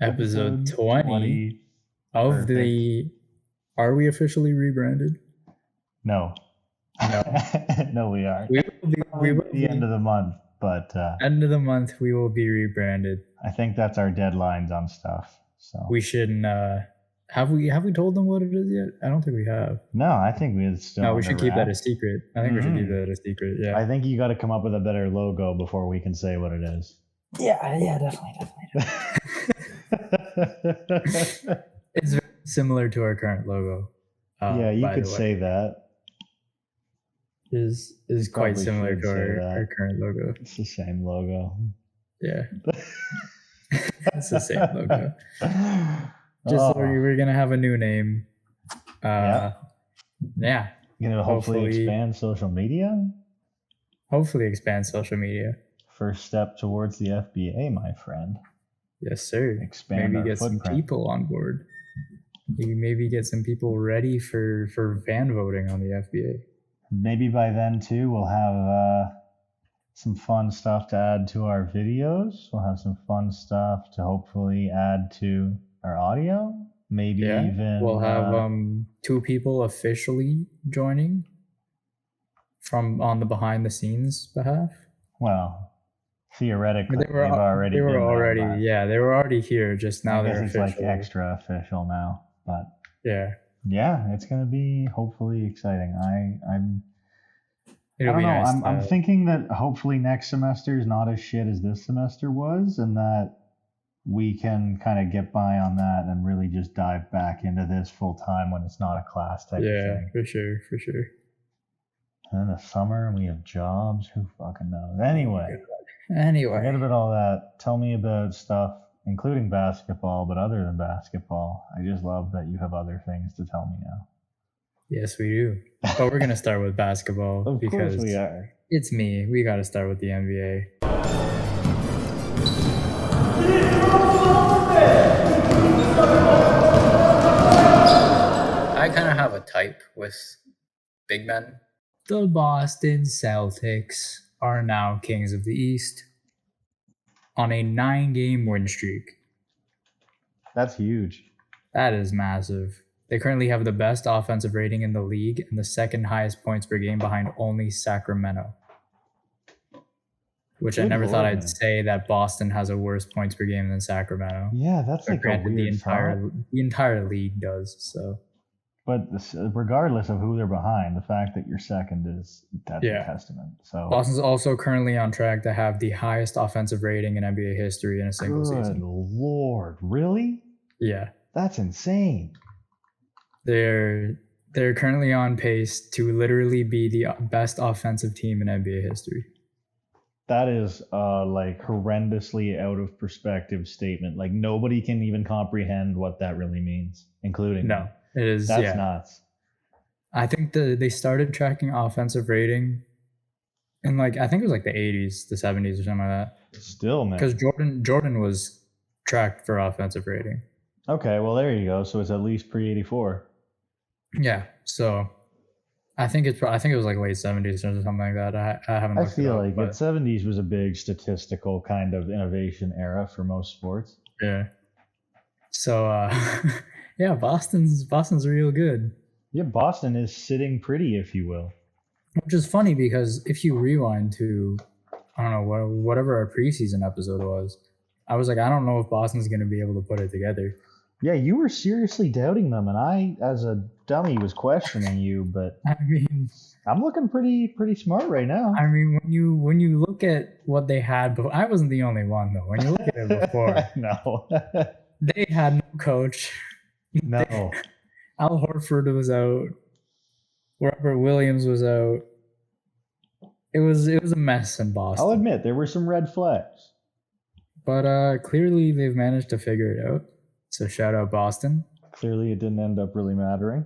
Episode 20 of Perfect. the... Are we officially rebranded? No. No, we are. We will At the end of the month, but end of the month, we will be rebranded. I think that's our deadlines on stuff. So We shouldn't... have we told them what it is yet? I don't think we have. no, I think we still. No, we should keep that a secret. I think we should keep that a secret. Yeah. I think you got to come up with a better logo before we can say what it is. Yeah, definitely. It's very similar to our current logo. Yeah, you could say that. Is quite similar to our current logo. It's the same logo. Yeah. It's the same logo. Just we're gonna have a new name. Yeah. You're gonna hopefully expand social media. Hopefully expand social media. First step towards the FBA, my friend. Yes, sir. Expand maybe get footprint. Some people on board. You maybe get some people ready for fan voting on the FBA. Maybe by then too, we'll have some fun stuff to add to our videos. We'll have some fun stuff to hopefully add to our audio. Maybe even we'll have 2 people officially joining on the behind the scenes behalf. Well, theoretically, they were already here. Just now they're official. It's like extra official now, but yeah, it's gonna be hopefully exciting. I don't know. Nice I'm thinking that hopefully next semester is not as shit as this semester was, and that we can kind of get by on that and really just dive back into this full time when it's not a class type of thing. Yeah, for sure. And in the summer we have jobs. Who fucking knows? Anyway, forget about all that. Tell me about stuff, including basketball, but other than basketball. I just love that you have other things to tell me now. Yes, we do. But we're gonna start with basketball of because course we are. It's me. We got to start with the NBA. I kind of have a type with big men. The Boston Celtics are now kings of the East on a 9-game win streak. That's huge. That is massive. They currently have the best offensive rating in the league and the second highest points per game behind only Sacramento. Which I never thought I'd say that Boston has a worse points per game than Sacramento. Yeah, that's like a weird the entire league does. So, but regardless of who they're behind, the fact that you're second that's a testament. So Boston's also currently on track to have the highest offensive rating in NBA history in a single season. Good Lord, really? Yeah, that's insane. They're currently on pace to literally be the best offensive team in NBA history. That is like horrendously out of perspective statement. Like nobody can even comprehend what that really means, including no. It is. That's nuts. I think they started tracking offensive rating in I think it was like the 80s, the 70s or something like that. Still, man. Because Jordan was tracked for offensive rating. Okay, well there you go. So it's at least pre-84. Yeah. So I think it was like late 70s or something like that. I haven't. I feel like the 70s was a big statistical kind of innovation era for most sports. Yeah. So yeah, Boston's real good. Yeah, Boston is sitting pretty, if you will. Which is funny because if you rewind to, I don't know, whatever our preseason episode was, I was like, I don't know if Boston's going to be able to put it together. Yeah, you were seriously doubting them, and I, as a dummy, was questioning you. But I mean, I'm looking pretty smart right now. I mean, when you look at what they had, but I wasn't the only one though. When you look at it before, no, they had no coach. No, Al Horford was out. Robert Williams was out. It was a mess in Boston. I'll admit there were some red flags, but clearly they've managed to figure it out. So shout out Boston. Clearly it didn't end up really mattering.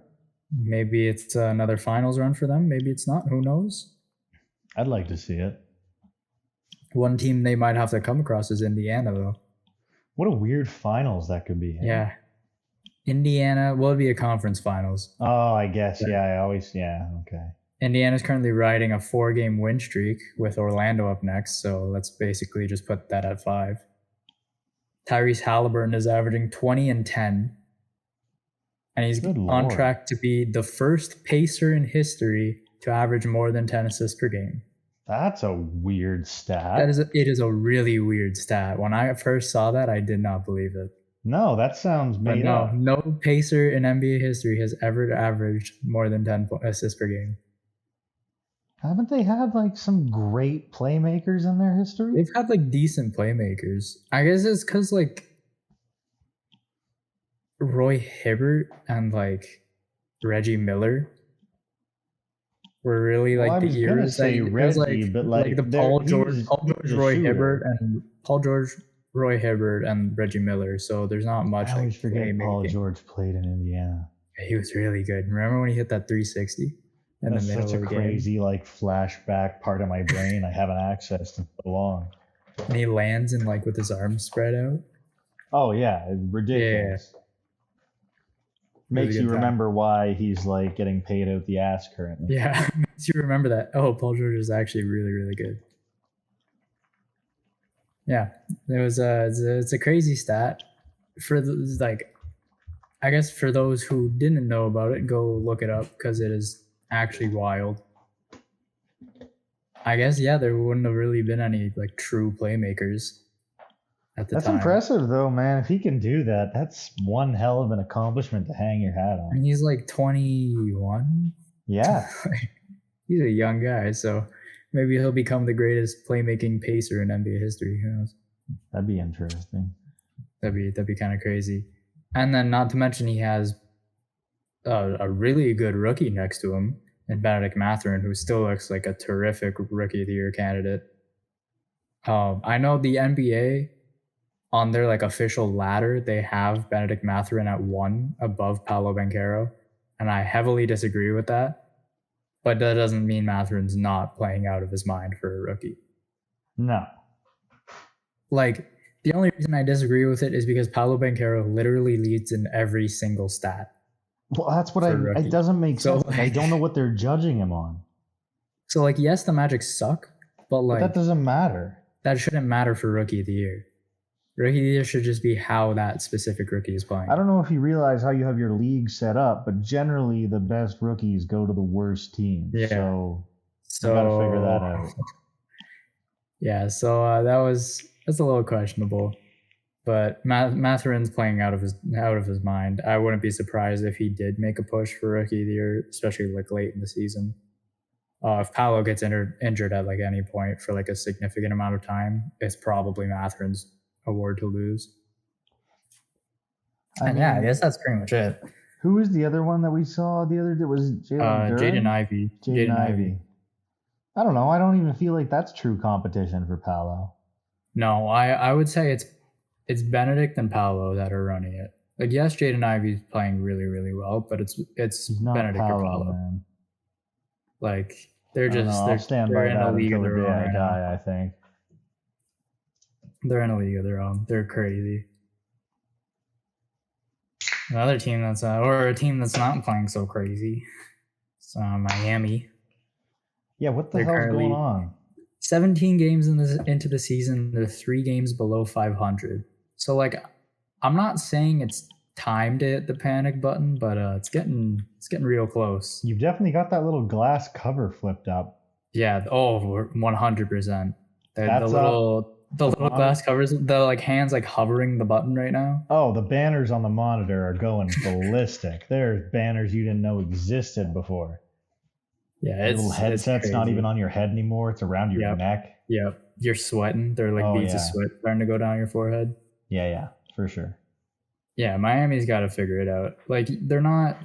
Maybe it's another finals run for them. Maybe it's not. Who knows? I'd like to see it. One team they might have to come across is Indiana, though. What a weird finals that could be. Hey? Yeah. Indiana, well, it'd be a conference finals. Oh, I guess. Yeah, okay. Indiana's currently riding a 4-game win streak with Orlando up next. So let's basically just put that at 5. Tyrese Halliburton is averaging 20 and 10. And he's on track to be the first Pacer in history to average more than 10 assists per game. That's a weird stat. It is a really weird stat. When I first saw that, I did not believe it. No, that sounds made up. No Pacer in NBA history has ever averaged more than 10 assists per game. Haven't they had like some great playmakers in their history? They've had like decent playmakers. I guess it's because like Roy Hibbert and like Reggie Miller were really like the heroes. Say Reggie, but like the Paul George, Roy Hibbert, and Paul George, Roy Hibbert, and Reggie Miller. So there's not much. I always forget Paul George played in Indiana. He was really good. Remember when he hit that 360? That's such a crazy like flashback part of my brain I haven't accessed in so long. And he lands in like with his arms spread out. Oh yeah, ridiculous. Yeah. Makes you remember why he's like getting paid out the ass currently. Yeah, makes you remember that. Oh, Paul George is actually really, really good. Yeah, it was it's a crazy stat. For like, I guess for those who didn't know about it, go look it up because it is actually wild. I guess there wouldn't have really been any like true playmakers at the time. That's impressive though, man. If he can do that, that's one hell of an accomplishment to hang your hat on. And he's like 21. Yeah. He's a young guy, so maybe he'll become the greatest playmaking pacer in NBA history. Who knows? That'd be interesting. That'd be kind of crazy. And then not to mention he has a really good rookie next to him in Benedict Mathurin, who still looks like a terrific Rookie of the Year candidate. I know the NBA on their like official ladder, they have Benedict Mathurin at 1 above Paolo Banchero, and I heavily disagree with that. But that doesn't mean Mathurin's not playing out of his mind for a rookie. No. Like, the only reason I disagree with it is because Paolo Banchero literally leads in every single stat. Well, that's what it doesn't make sense. Like, I don't know what they're judging him on. So, like, yes, the Magic suck, but like... But that doesn't matter. That shouldn't matter for Rookie of the Year. Rookie of the Year should just be how that specific rookie is playing. I don't know if you realize how you have your league set up, but generally the best rookies go to the worst teams. Yeah. So you gotta figure that out. Yeah, so that's a little questionable. But Mathurin's playing out of his mind. I wouldn't be surprised if he did make a push for Rookie of the Year, especially like late in the season. If Paolo gets injured at like any point for like a significant amount of time, it's probably Mathurin's award to lose. I guess that's pretty much it. Who was the other one that we saw the other day? Was Jaden Ivey. Jaden Ivey. I don't know. I don't even feel like that's true competition for Paolo. No, I would say it's Benedict and Paolo that are running it. Like, yes, Jaden Ivey's playing really, really well, but it's not Benedict Paolo, or Paolo. Man. Like, they're just I'll stand by that until the day I die, I think. They're in a league of their own. They're crazy. Another team that's or a team that's not playing so crazy. It's Miami. Yeah, what the hell's going on? 17 games into the season, they're 3 games below 500. So like, I'm not saying it's time to hit the panic button, but it's getting real close. You've definitely got that little glass cover flipped up. Yeah. Oh, 100%. The little glass covers, the like hands like hovering the button right now. Oh, the banners on the monitor are going ballistic. There's banners you didn't know existed before. Yeah, little headset's not even on your head anymore. It's around your neck. Yep. You're sweating. They're like beads of sweat starting to go down your forehead. Yeah, for sure. Yeah, Miami's got to figure it out. Like, they're not...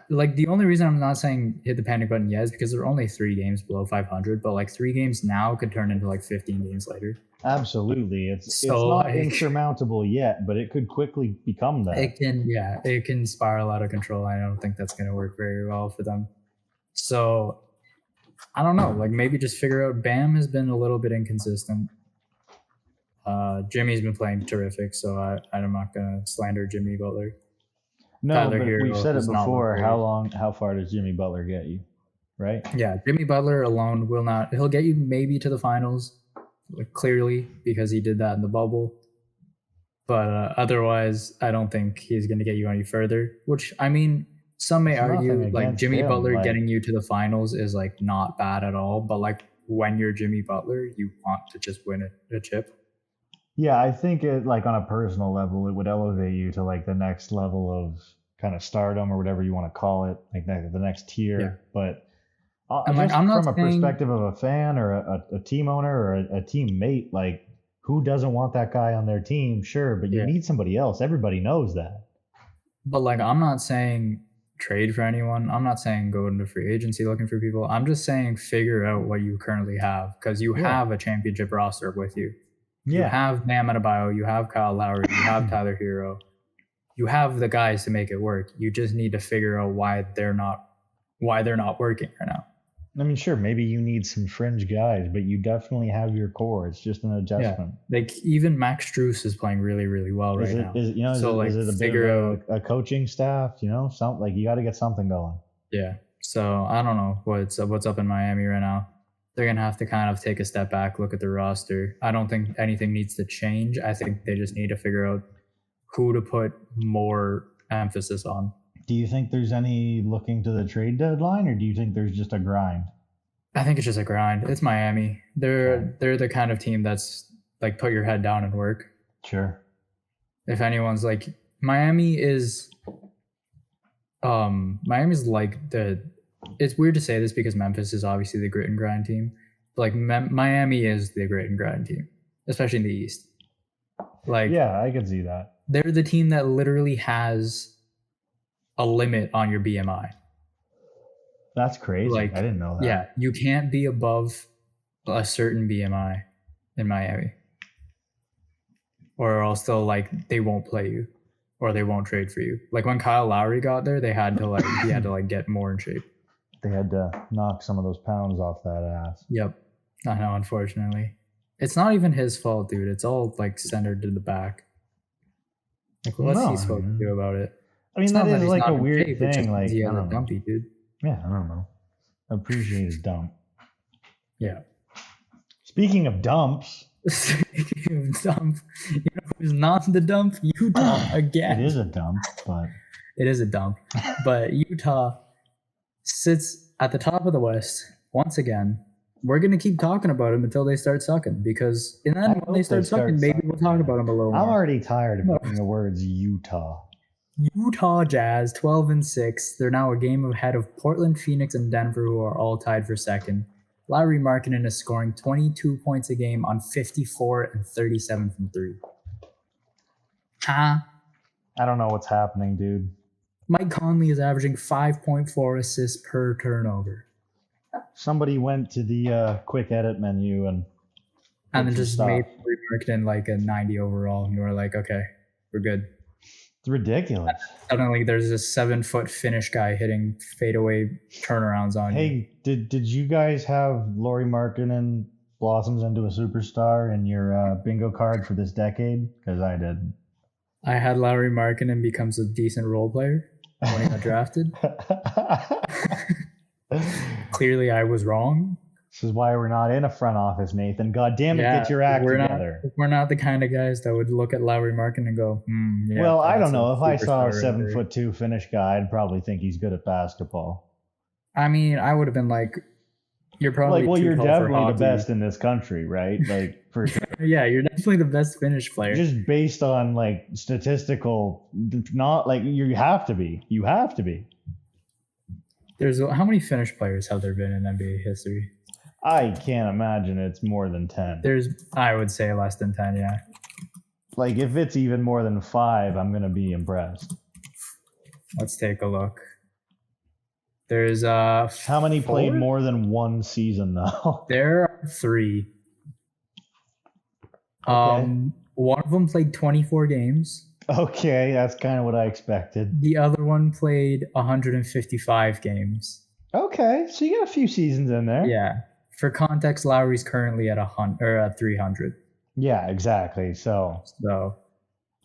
Like, the only reason I'm not saying hit the panic button yet is because they're only 3 games below 500, but like 3 games now could turn into like 15 games later. Absolutely. It's not insurmountable yet, but it could quickly become that. It can spiral out of control. I don't think that's going to work very well for them. So, I don't know. Like, maybe just figure out. Bam has been a little bit inconsistent. Jimmy's been playing terrific, so I'm not going to slander Jimmy Butler. No, Tyler but we've said it before. How far does Jimmy Butler get you? Right? Yeah, Jimmy Butler alone will not. He'll get you maybe to the finals, like, clearly, because he did that in the bubble. But otherwise, I don't think he's going to get you any further. Which, I mean, some may It's nothing argue like against Jimmy him. Butler Like, getting you to the finals is like not bad at all. But like when you're Jimmy Butler, you want to just win a chip. yeah, I think it like on a personal level, it would elevate you to like the next level of kind of stardom or whatever you want to call it, like the next tier. Yeah. But And like just I'm not from a saying perspective of a fan or a team owner or a teammate, like who doesn't want that guy on their team? Sure, but you yeah. need somebody else. Everybody knows that. But like I'm not saying trade for anyone. I'm not saying go into free agency looking for people. I'm just saying figure out what you currently have because you Yeah. have a championship roster with you. You Yeah. have Bam Adebayo, you have Kyle Lowry, you have Tyler Hero. You have the guys to make it work. You just need to figure out why they're not working right now. I mean, sure, maybe you need some fringe guys, but you definitely have your core. It's just an adjustment. Yeah. Like even Max Strus is playing really, really well right now. Is it a bit of a coaching staff? You know, something like you got to get something going. Yeah. So I don't know what's up in Miami right now. They're gonna have to kind of take a step back, look at the roster. I don't think anything needs to change. I think they just need to figure out who to put more emphasis on. Do you think there's any looking to the trade deadline, or do you think there's just a grind? I think it's just a grind. It's Miami. They're the kind of team that's like put your head down and work. Sure. If anyone's like Miami's like it's weird to say this because Memphis is obviously the grit and grind team. But like Miami is the grit and grind team, especially in the East. Like yeah, I can see that. They're the team that literally has a limit on your BMI. That's crazy. Like, I didn't know that. Yeah, you can't be above a certain BMI in Miami, or else they won't play you, or they won't trade for you. Like when Kyle Lowry got there, he had to get more in shape. They had to knock some of those pounds off that ass. Yep, I know. Unfortunately, it's not even his fault, dude. It's all like centered to the back. Like, what's he supposed to do about it? I mean, that is like a weird thing. Like, he I has a don't know. dumpy, dude. Yeah, I don't know. Appreciate his dump. Yeah. Speaking of dumps. Speaking of dump, you know who's not the dump? Utah again. It is a dump, but it is a dump. But Utah sits at the top of the West once again. We're gonna keep talking about them until they start sucking, because and then when they start sucking, maybe we'll talk about them a little more. I'm already tired of hearing the words Utah. Utah Jazz 12-6. They're now a game ahead of Portland, Phoenix, and Denver, who are all tied for second. Lauri Markkanen is scoring 22 points a game on 54 and 37 from three. I don't know what's happening, dude. Mike Conley is averaging 5.4 assists per turnover. Somebody went to the quick edit menu and then just made Lauri Markkanen like a 90 overall, and you were like, okay, we're good. It's ridiculous. Suddenly there's this 7-foot Finnish guy hitting fadeaway turnarounds on you. Hey, did you guys have Lauri Markkanen blossoms into a superstar in your bingo card for this decade? Because I did. I had Lauri Markkanen becomes a decent role player when he got drafted. Clearly I was wrong. This is why we're not in a front office, Nathan. God damn it, get your act together. We're not the kind of guys that would look at Lauri Markkanen and go, yeah, well, I don't know. If I saw a 7'2" Finnish guy, I'd probably think he's good at basketball. I mean, I would have been like, you're probably like, well, you're definitely the best in this country, right? Like, for sure. Yeah, you're definitely the best Finnish player. Just based on like statistical, not like you have to be. You have to be. There's how many Finnish players have there been in NBA history? I can't imagine it's more than 10. I would say less than 10, yeah. Like, if it's even more than 5, I'm going to be impressed. Let's take a look. There's how many 4? Played more than one season, though? There are 3. Okay. One of them played 24 games. Okay, that's kind of what I expected. The other one played 155 games. Okay, so you got a few seasons in there. Yeah. For context, Lowry's currently at 300. Yeah, exactly. So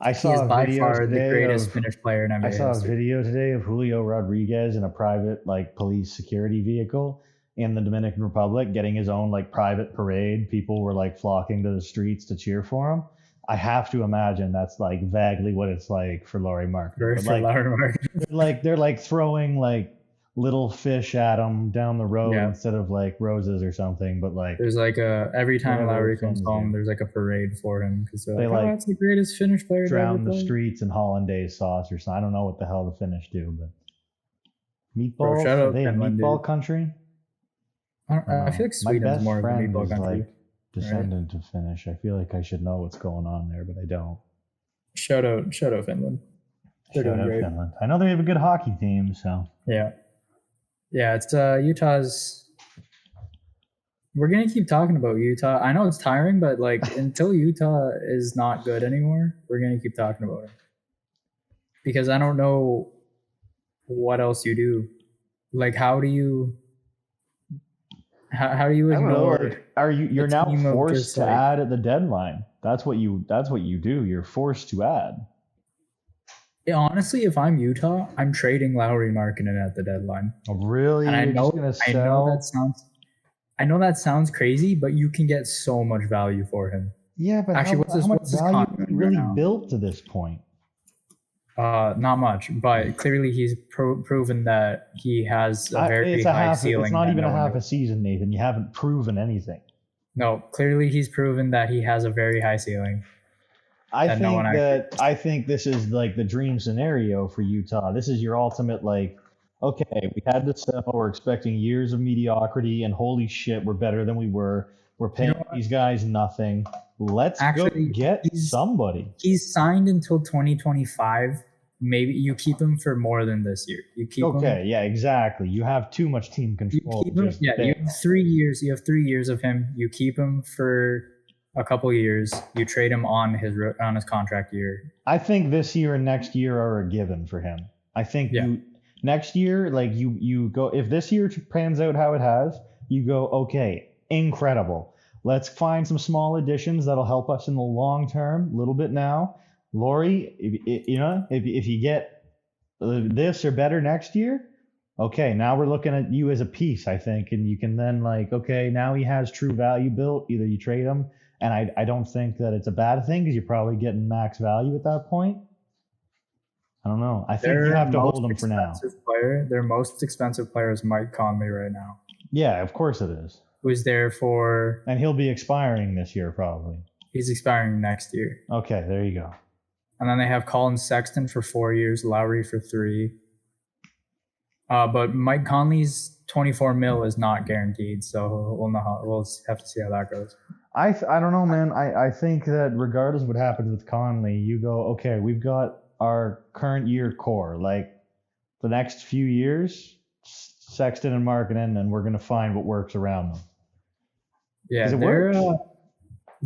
I saw he is by video far today the greatest Finnish player in NBA. I saw history. A video today of Julio Rodriguez in a private police security vehicle in the Dominican Republic, getting his own private parade. People were flocking to the streets to cheer for him. I have to imagine that's like vaguely what it's like for Lauri Markkinen. But For like Lauri Markkinen. they're like throwing like little fish at him down the road Yeah. instead of like roses or something. But like There's like every time whatever Lowry the comes Finns home, do. there's like a parade for him because they're They like, oh, like that's the greatest Finnish player to ever drown the play. streets in hollandaise sauce or something. I don't know what the hell the Finnish do, but Bro, meatballs? shout Are out they a Finland, meatball dude. country? I feel like My Sweden's best more of a friend meatball is country, like right? descendant of Finnish. I feel like I should know what's going on there, but I don't. Shout out Finland. They're Shout doing out great. Finland. I know they have a good hockey team, so Yeah. It's Utah's. We're gonna keep talking about Utah. I know it's tiring, but like until Utah is not good anymore, we're gonna keep talking about it. Because I don't know what else you do. Like, how do you ignore? I don't know, like, you're now forced to like, add at the deadline. That's what you do. You're forced to add. Yeah, honestly, if I'm Utah, I'm trading Lauri Markkinen at the deadline. Oh, really? And I know that sounds crazy, but you can get so much value for him. Yeah, but actually, how much value have you really built to this point? Not much, but clearly he's proven that he has a very high ceiling. It's not even a half a season, Nathan. You haven't proven anything. No, clearly he's proven that he has a very high ceiling. I think this is like the dream scenario for Utah. This is your ultimate, like, okay, we had to sell. We're expecting years of mediocrity, and holy shit, we're better than we were. We're paying these guys nothing. Let's go get somebody. He's signed until 2025. Maybe you keep him for more than this year. You keep him. Okay, yeah, exactly. You have too much team control. You have 3 years. You have 3 years of him. You keep him for a couple years. You trade him on his contract year. I think this year and next year are a given for him. I think next year, like you go, if this year pans out how it has, you go, okay, incredible. Let's find some small additions that'll help us in the long term, a little bit now. Lauri, if you get this or better next year, okay, now we're looking at you as a piece, I think, and you can then like, okay, now he has true value built. Either you trade him, and I don't think that it's a bad thing because you're probably getting max value at that point. I don't know. I think you have to hold him for now. Their most expensive player is Mike Conley right now. Yeah, of course it is. Who's there for... And he'll be expiring this year probably. He's expiring next year. Okay, there you go. And then they have Colin Sexton for 4 years, Lowry for 3. But Mike Conley's $24 million is not guaranteed, so we'll have to see how that goes. I don't know, man. I think that regardless of what happens with Conley, you go, okay, we've got our current year core. Like the next few years, Sexton and Markkinen, and we're going to find what works around them. Yeah,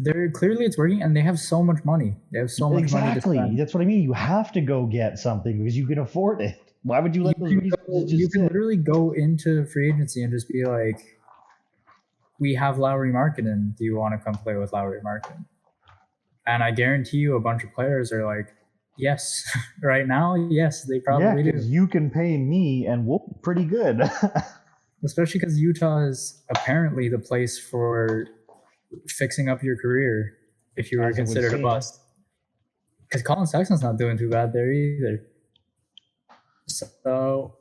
they're clearly it's working, and they have so much money. They have so much money to spend. Exactly. That's what I mean. You have to go get something because you can afford it. Why would you let those resources You can literally go into free agency and just be like, we have Lauri Markkinen. Do you want to come play with Lauri Markkinen? And I guarantee you a bunch of players are like, yes. Right now, yes, they probably do. Because you can pay me and we'll be pretty good. Especially because Utah is apparently the place for fixing up your career if you were considered a bust. Because Colin Sexton's not doing too bad there either. So,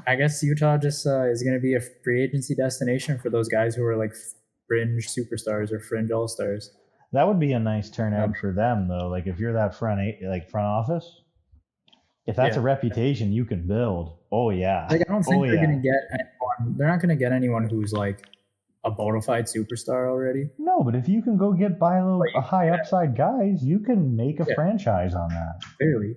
I guess Utah just is going to be a free agency destination for those guys who are like fringe superstars or fringe all-stars. That would be a nice turnout for them, though. Like if you're that front office, if that's a reputation you can build. Oh yeah. Like I don't think they're going to get anyone. They're not going to get anyone who's like a bona fide superstar already. No, but if you can go get a high upside guys, you can make a franchise on that.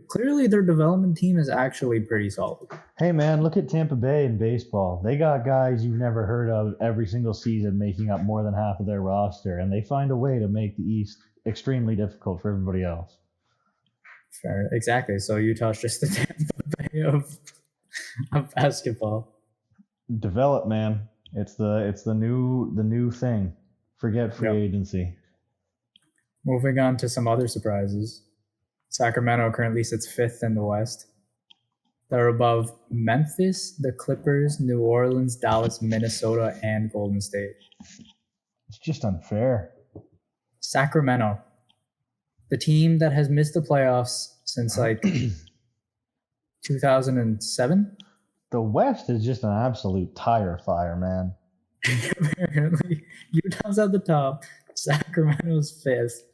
Clearly their development team is actually pretty solid. Hey man, look at Tampa Bay in baseball. They got guys you've never heard of every single season making up more than half of their roster, and they find a way to make the East extremely difficult for everybody else. Fair. Exactly. So Utah's just the Tampa Bay of basketball. Develop, man. It's the new thing. Forget free agency. Moving on to some other surprises. Sacramento currently sits 5th in the West. They're above Memphis, the Clippers, New Orleans, Dallas, Minnesota, and Golden State. It's just unfair. Sacramento. the team that has missed the playoffs since like 2007. The West is just an absolute tire fire, man. Apparently, Utah's at the top. Sacramento's fifth.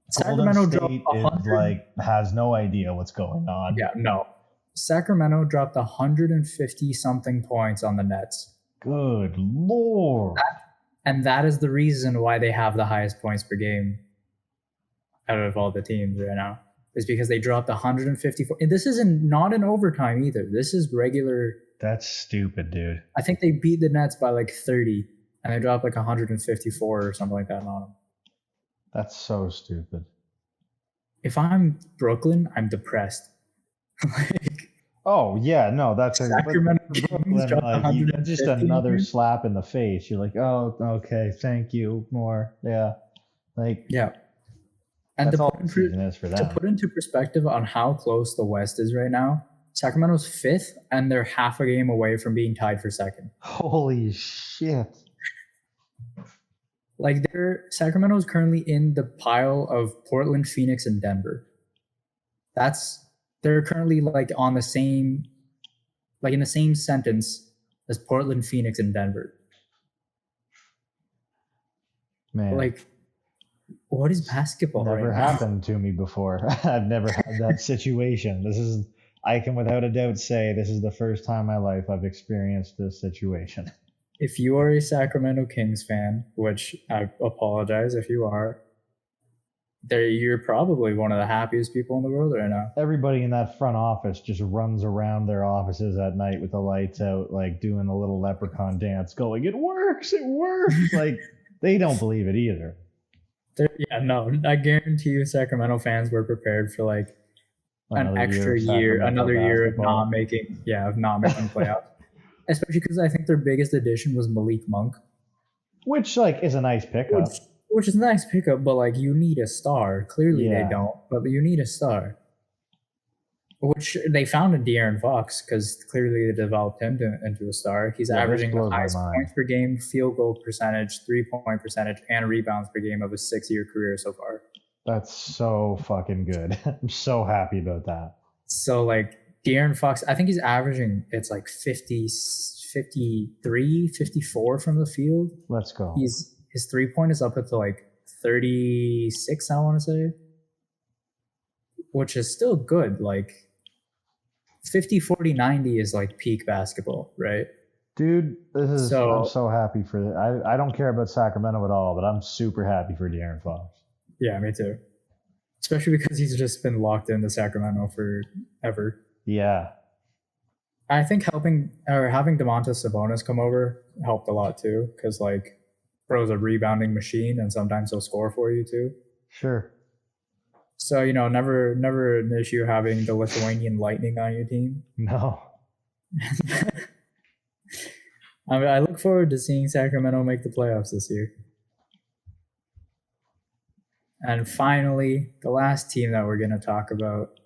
Sacramento State is like has no idea what's going on. Yeah, no. Sacramento dropped 150 something points on the Nets. Good Lord. And that is the reason why they have the highest points per game out of all the teams right now. Is because they dropped 154. And this isn't not in overtime either. This is regular. That's stupid, dude. I think they beat the Nets by like 30, and they dropped like 154 or something like that on them. That's so stupid. If I'm Brooklyn, I'm depressed. Like, oh yeah, no, that's Sacramento Brooklyn, like, just another slap in the face. You're like, oh, okay, thank you, more, yeah, like yeah. And that's all the season is for them. To put into perspective on how close the West is right now, Sacramento's fifth, and they're half a game away from being tied for second. Holy shit! Like Sacramento's currently in the pile of Portland, Phoenix, and Denver. They're currently like on the same, like in the same sentence as Portland, Phoenix, and Denver. Man, like, what is basketball? Never happened to me before. I've never had that situation. I can without a doubt say this is the first time in my life I've experienced this situation. If you are a Sacramento Kings fan, which I apologize if you are, you're probably one of the happiest people in the world right now. Everybody in that front office just runs around their offices at night with the lights out, like doing a little leprechaun dance, going, "It works, it works!" Like they don't believe it either. Yeah, no, I guarantee you, Sacramento fans were prepared for like another year of not making playoffs. Especially because I think their biggest addition was Malik Monk, which like is a nice pickup. Which is a nice pickup, but like you need a star. Clearly they don't, but you need a star. Which they found in De'Aaron Fox because clearly they developed him into a star. He's averaging the highest points per game, field goal percentage, 3-point percentage, and rebounds per game of his 6-year career so far. That's so fucking good. I'm so happy about that. So like De'Aaron Fox, I think he's averaging, it's like 50, 53, 54 from the field. Let's go. His 3-point is up to like 36, I want to say, which is still good. Like 50, 40, 90 is like peak basketball, right? Dude, I'm so happy for that. I don't care about Sacramento at all, but I'm super happy for De'Aaron Fox. Yeah, me too. Especially because he's just been locked into Sacramento forever. Yeah. I think having Domantas Sabonis come over helped a lot too, because like bro's a rebounding machine and sometimes he'll score for you too. Sure. So, never an issue having the Lithuanian Lightning on your team. No. I look forward to seeing Sacramento make the playoffs this year. And finally, the last team that we're going to talk about,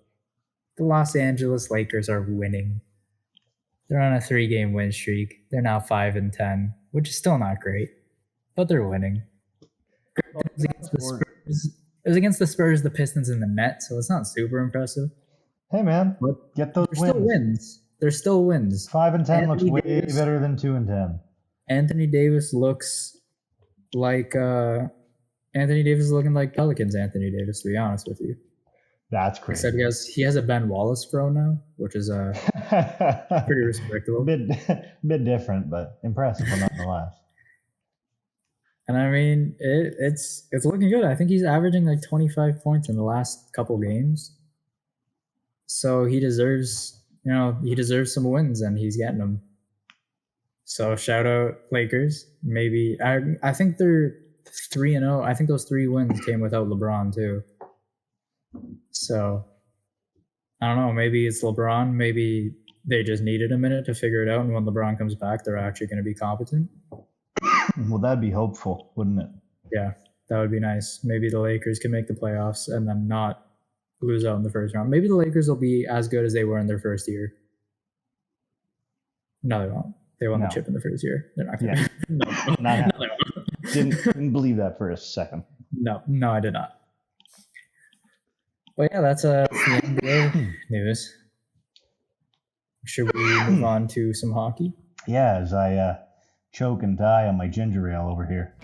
the Los Angeles Lakers are winning. They're on a 3-game win streak. They're now 5-10, which is still not great, but they're winning. It was against the Spurs, the Pistons, and the Nets, so it's not super impressive. Hey, man, get those wins. There's still wins. 5-10 looks way better than 2-10. Anthony Davis looks like Anthony Davis is looking like Pelicans Anthony Davis, to be honest with you. That's crazy. Except he has a Ben Wallace throw now, which is pretty respectable. Bit different, but impressive nonetheless. And I mean, it's looking good. I think he's averaging like 25 points in the last couple games. So he deserves some wins, and he's getting them. So shout out Lakers. Maybe I think they're 3-0. I think those 3 wins came without LeBron too. So I don't know. Maybe it's LeBron. Maybe they just needed a minute to figure it out, and when LeBron comes back, they're actually going to be competent. Well, that'd be hopeful, wouldn't it? Yeah, that would be nice. Maybe the Lakers can make the playoffs and then not lose out in the first round. Maybe the Lakers will be as good as they were in their first year. No, they won't. They won the chip in the first year. They're not going to. Yeah. No, they won't. Didn't believe that for a second. No, I did not. But yeah, that's the NBA news. Should we move on to some hockey? Yeah, as I choke and die on my ginger ale over here.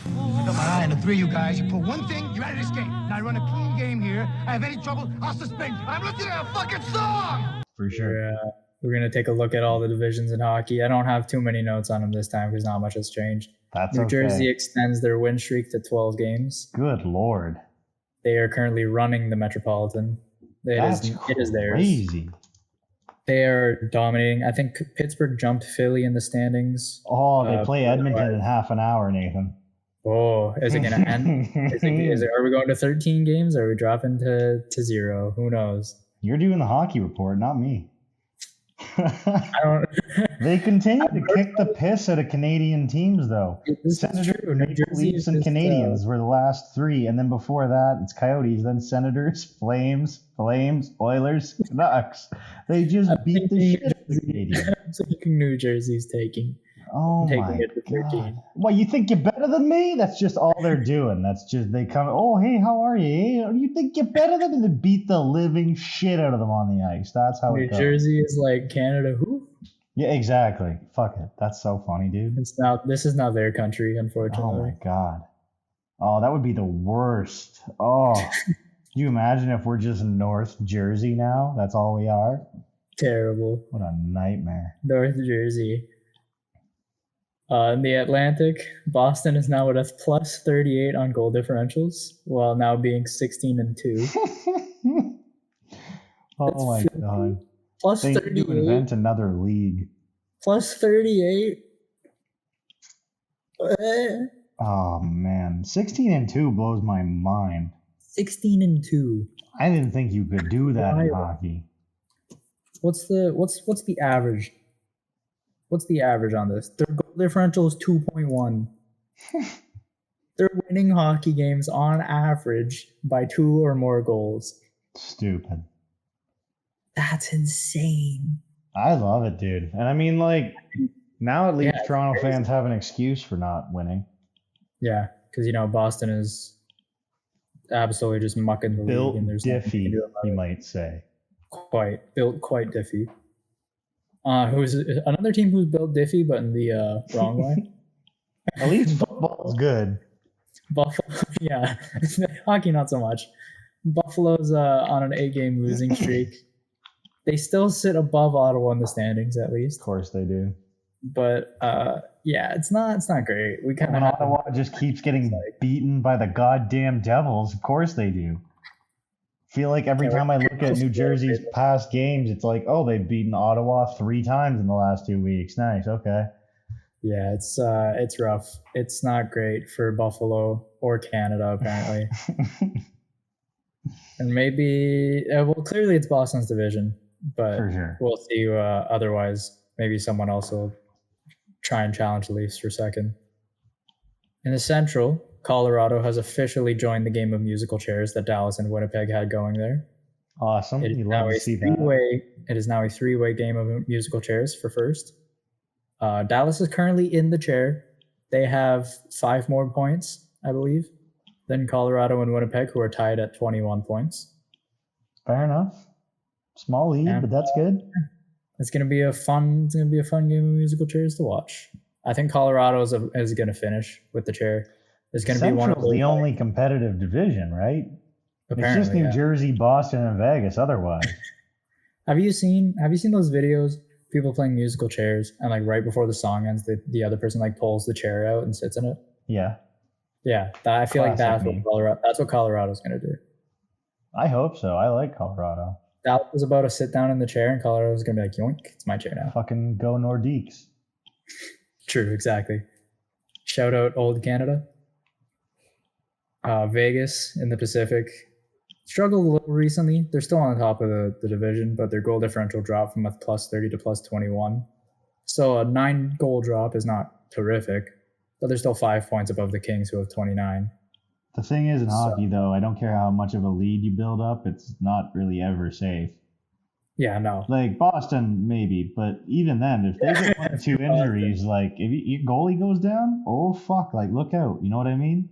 I got my eye on the three of you guys. You pull one thing, you're out of this game. Now I run a clean game here. I have any trouble, I'll suspend you. I'm listening to a fucking song! For sure. We're going to take a look at all the divisions in hockey. I don't have too many notes on them this time because not much has changed. That's New okay. Jersey extends their win streak to 12 games. Good Lord. They are currently running the Metropolitan. It is theirs. Crazy. They are dominating. I think Pittsburgh jumped Philly in the standings. Oh, they play Edmonton in half an hour, Nathan. Oh, is it going to end? Are we going to 13 games? Or are we dropping to 0? Who knows? You're doing the hockey report, not me. I don't. They continue to kick the piss out of Canadian teams, though. Senators, Maple Leafs, and Canadians were the last three, and then before that, it's Coyotes, then Senators, Flames, Oilers, Canucks. They just beat the shit out of the Canadians. I'm thinking New Jersey's taking. Oh my God. What, you think you're better than me? That's just all they're doing. That's just, they come, oh, hey, how are you? Hey, you think you're better than me? They beat the living shit out of them on the ice. That's how it goes. New Jersey is like Canada who? Yeah, exactly. Fuck it. That's so funny, dude. This is not their country, unfortunately. Oh my God. Oh, that would be the worst. Oh, can you imagine if we're just North Jersey now? That's all we are? Terrible. What a nightmare. North Jersey. In the Atlantic, Boston is now at a plus 38 on goal differentials, while now being 16-2. Oh my God. Plus they 38. Need to invent another league. Plus 38. Oh man, 16-2 blows my mind. 16-2. I didn't think you could do that in hockey. What's the average? What's the average on this? Their goal differential is 2.1. They're winning hockey games on average by 2 or more goals. Stupid. That's insane. I love it, dude. And I mean, like, now at least Toronto fans have an excuse for not winning. Yeah, because, Boston is absolutely just mucking the league. And there's diffy, you might say. Built quite diffy. Who's another team who's built diffy, but in the wrong way? At least football's good. Buffalo, yeah. Hockey, not so much. Buffalo's on an 8-game losing streak. They still sit above Ottawa in the standings, at least. Of course they do. But yeah, it's not great. We kind of Ottawa just keeps getting beaten by the goddamn Devils. Of course they do. Feel like every time I look at New Jersey's past games, it's like, oh, they've beaten Ottawa 3 times in the last 2 weeks. Nice, okay. Yeah, it's rough. It's not great for Buffalo or Canada, apparently. And maybe, clearly it's Boston's division, but for sure. We'll see. Otherwise, maybe someone else will try and challenge the Leafs for second. In the Central, Colorado has officially joined the game of musical chairs that Dallas and Winnipeg had going there. Awesome. It is now a three-way game of musical chairs for first. Dallas is currently in the chair. They have 5 more points, I believe, than Colorado and Winnipeg, who are tied at 21 points. Fair enough. Small lead, but that's good. It's gonna be a fun game of musical chairs to watch. I think Colorado is gonna finish with the chair. It's gonna be one of the only competitive division, right? Apparently, it's just New Jersey, Boston, and Vegas. Otherwise, have you seen those videos? People playing musical chairs, and like right before the song ends, the other person like pulls the chair out and sits in it. Yeah. Yeah, I feel like that's what Colorado's gonna do. I hope so. I like Colorado. Dallas was about to sit down in the chair, and Colorado's gonna be like, yoink, it's my chair now. Fucking go Nordiques. True, exactly. Shout out old Canada. Vegas in the Pacific struggled a little recently. They're still on the top of the division, but their goal differential dropped from a plus 30 to plus 21. So a 9-goal drop is not terrific, but they're still 5 points above the Kings, who have 29. The thing is in hockey, though, I don't care how much of a lead you build up, it's not really ever safe. Yeah, no. Like Boston, maybe, but even then, if they get 1 or 2 injuries, like if your goalie goes down, oh fuck, like look out. You know what I mean?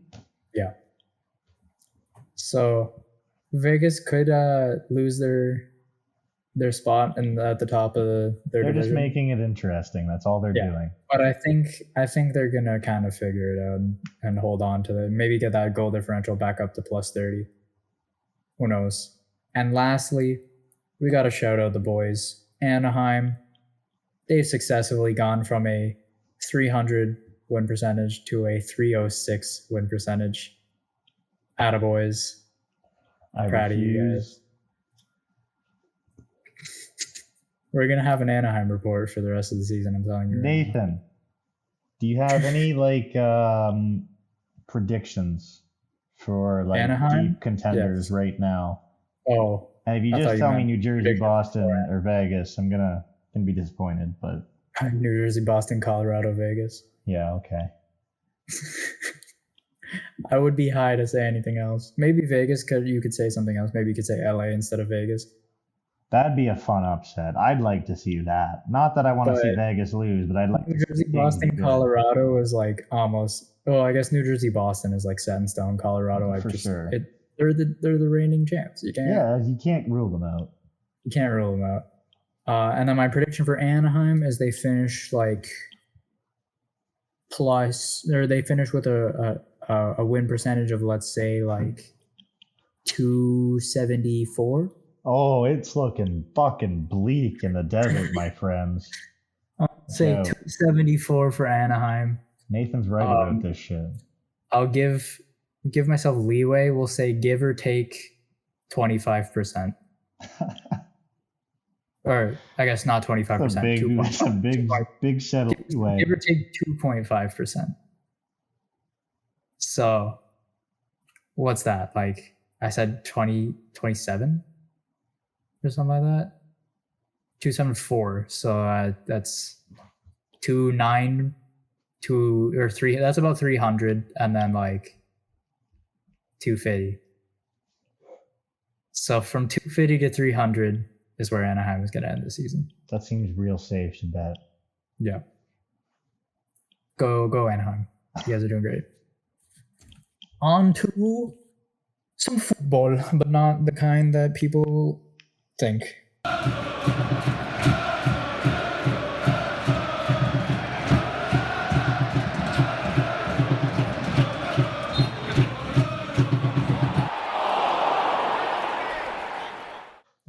Yeah. So Vegas could lose their spot at the top of their They're division. just making it interesting. That's all they're doing. But I think they're gonna kind of figure it out and hold on to it. Maybe get that goal differential back up to plus 30. Who knows? And lastly, we got to shout out the boys. Anaheim. They've successfully gone from a 300 win percentage to a 306 win percentage. Attaboys. I'm proud of you guys. We're going to have an Anaheim report for the rest of the season, I'm telling you. Nathan, do you have any like predictions for like Anaheim? deep contenders right now? Oh. And if you just tell me New Jersey, Boston, or Vegas, I'm gonna be disappointed. But New Jersey, Boston, Colorado, Vegas. Yeah, okay. I would be high to say anything else. Maybe Vegas, you could say something else. Maybe you could say LA instead of Vegas. That'd be a fun upset. I'd like to see that. Not that I want to see Vegas lose, but I'd like New Jersey, Boston, Colorado is like almost. Oh, I guess New Jersey, Boston is like set in stone. Colorado, for sure. They're the reigning champs. You can't rule them out. You can't rule them out. And then my prediction for Anaheim is they finish like they finish with a win percentage of, let's say, like 274. Oh, it's looking fucking bleak in the desert, my friends. I'll say 274 for Anaheim. Nathan's right about this shit. I'll give myself leeway. We'll say give or take 25%. Or I guess not 25%. That's a big set of leeway. Give or take 2.5%. So what's that? Like I said 27 or something like that. 274. So that's 3. That's about 300, and then like 250. So from 250 to 300 is where Anaheim is going to end the season. That seems real safe to bet. Yeah. Go Anaheim. You guys are doing great. On to some football, but not the kind that people think.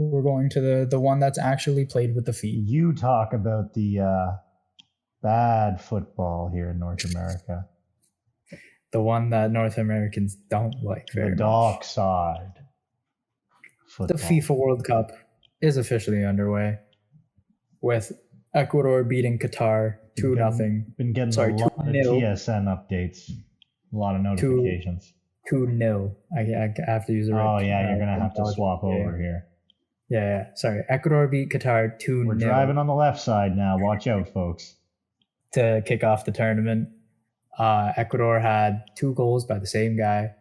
We're going to the one that's actually played with the feet. You talk about the bad football here in North America. The one that North Americans don't like very much. The dark side. Football. The FIFA World Cup is officially underway, with Ecuador beating Qatar 2-0. Been getting a lot of TSN updates, a lot of notifications. 2-0. I have to use the right. Oh yeah, you're gonna have to swap over here. Yeah. Sorry, Ecuador beat Qatar 2-0. We're driving on the left side now. Watch out, folks. To kick off the tournament, Ecuador had 2 goals by the same guy.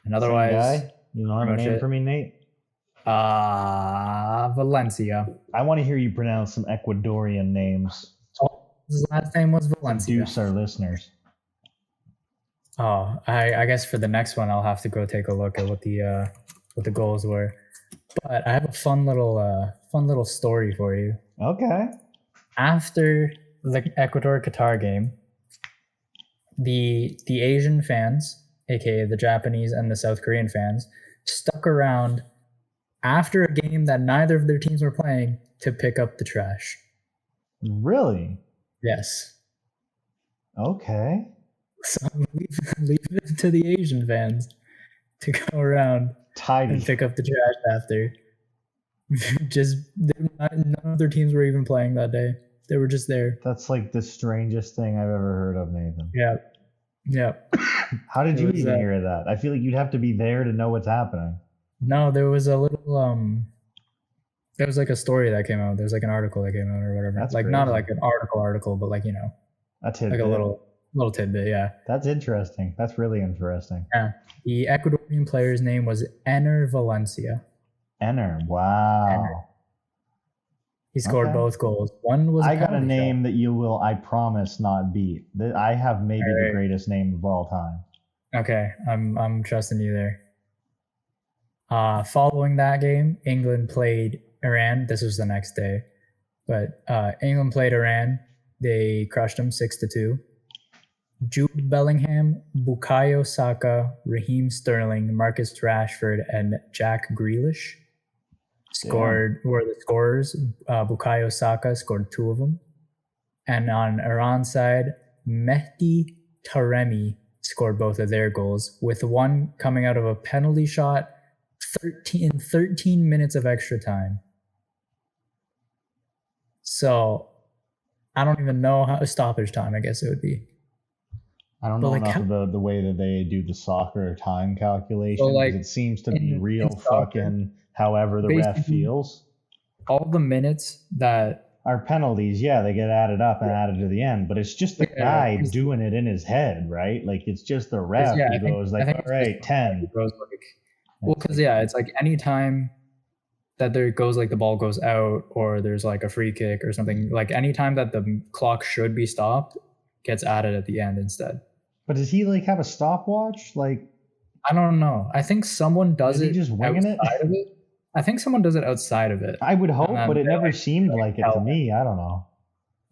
And otherwise, same guy? You don't have a name for me, Nate? Valencia. I want to hear you pronounce some Ecuadorian names. His last name was Valencia. Seduce our listeners. Oh, I guess for the next one, I'll have to go take a look at what the goals were. But I have a fun little story for you. Okay. After the Ecuador-Qatar game, the Asian fans, aka the Japanese and the South Korean fans, stuck around after a game that neither of their teams were playing to pick up the trash. Really? Yes. Okay. So leave it to the Asian fans to go around and pick up the trash after. None of their teams were even playing that day. They were just there. That's like the strangest thing I've ever heard of, Nathan. Yeah. How did you even hear that? I feel like you'd have to be there to know what's happening. No, there was a little there was like a story that came out. There's like an article that came out or whatever. That's like crazy. Not like an article, but like, a tidbit. Like a little tidbit, yeah. That's interesting. That's really interesting. Yeah. The Ecuadorian player's name was Ener Valencia. Ener, wow. He scored Okay. both goals. One was I got a penalty name that you will, I promise, not beat. I have maybe the Alright. greatest name of all time. Okay, I'm trusting you there. Following that game, England played Iran. This was the next day, but England played Iran. They crushed them 6-2. Jude Bellingham, Bukayo Saka, Raheem Sterling, Marcus Rashford, and Jack Grealish were the scorers. Bukayo Saka scored 2 of them. And on Iran's side, Mehdi Taremi scored both of their goals, with one coming out of a penalty shot 13 minutes of extra time. So I don't even know how stoppage time, I guess it would be. I don't know enough about the way that they do the soccer time calculation. So, like, it seems to be real fucking however the ref feels. All the minutes that are penalties, yeah, they get added up and added to the end, but it's just the guy doing it in his head, right? Like, it's just the ref who goes like, all right, 10. Well, because it's like any time that there goes like the ball goes out or there's like a free kick or something, like any time that the clock should be stopped gets added at the end instead. But does he like have a stopwatch? Like, I don't know. I think someone does it just winging outside of it. I think someone does it outside of it. I would hope, but it never seemed like it to me. I don't know.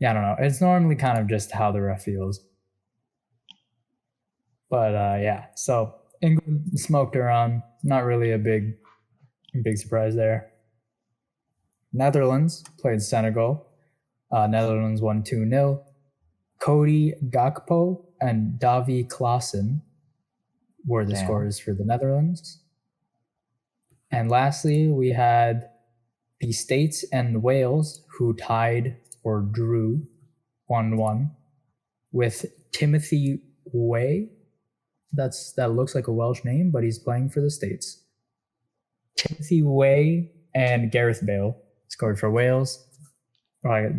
Yeah, I don't know. It's normally kind of just how the ref feels. But yeah, so England smoked Iran. Not really a big surprise there. Netherlands played Senegal. Netherlands won 2-0. Cody Gakpo and Davy Klaassen were the scorers for the Netherlands. And lastly, we had the States and Wales, who tied or drew 1-1 with Timothy Way. That looks like a Welsh name, but he's playing for the States. Timothy Way and Gareth Bale scored for Wales.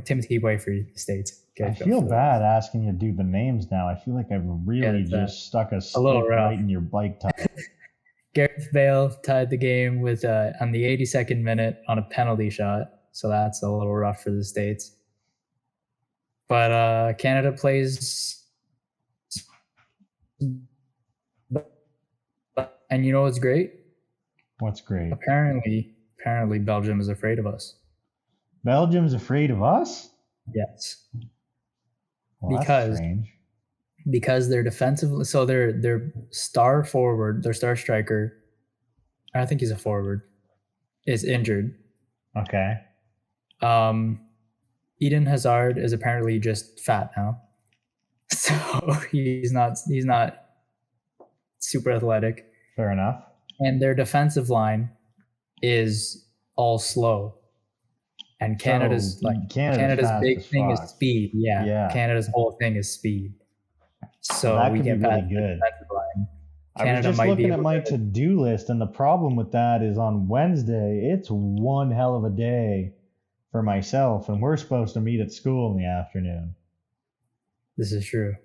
Timothy Way for the States. I feel bad asking you to do the names now. I feel like I've really just stuck a stick right in your bike tire. Gareth Bale tied the game with on the 82nd minute on a penalty shot. So that's a little rough for the States. But Canada plays. And you know what's great? What's great? Apparently Belgium is afraid of us. Belgium's afraid of us? Yes. Well, that's strange. Because they're defensively, so their star forward, their star striker, I think he's a forward, is injured. Okay. Eden Hazard is apparently just fat now, so he's not super athletic. Fair enough. And their defensive line is all slow. And Canada's big thing is speed. Yeah. Canada's whole thing is speed. So that we get really good. I was just looking at my to-do list, and the problem with that is on Wednesday, it's one hell of a day for myself, and we're supposed to meet at school in the afternoon. This is true.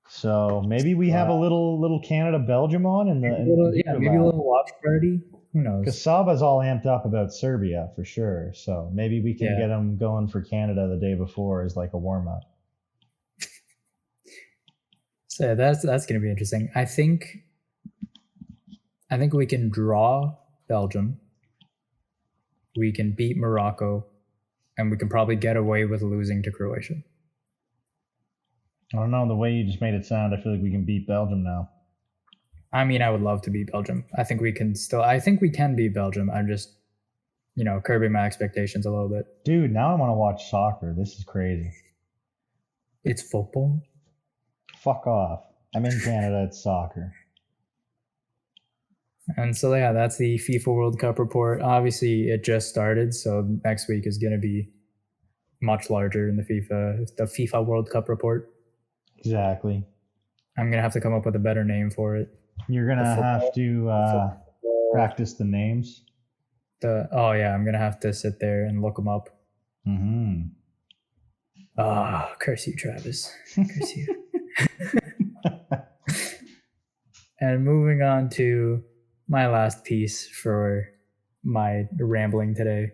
So maybe we have a little Canada-Belgium on, maybe a little watch party. Who knows? Because Saba's all amped up about Serbia for sure. So maybe we can get him going for Canada the day before as like a warm-up. So that's going to be interesting. I think we can draw Belgium. We can beat Morocco, and we can probably get away with losing to Croatia. I don't know, the way you just made it sound, I feel like we can beat Belgium now. I mean, I would love to beat Belgium. I think we can beat Belgium. I'm just, curbing my expectations a little bit. Dude, now I want to watch soccer. This is crazy. It's football? Fuck off. I'm in Canada, it's soccer. And so, yeah, that's the FIFA World Cup report. Obviously, it just started, so next week is going to be much larger in the FIFA World Cup report. Exactly. I'm going to have to come up with a better name for it. You're going to have to practice the names? I'm going to have to sit there and look them up. Mm-hmm. Curse you, Travis. Curse you. And moving on to my last piece for my rambling today.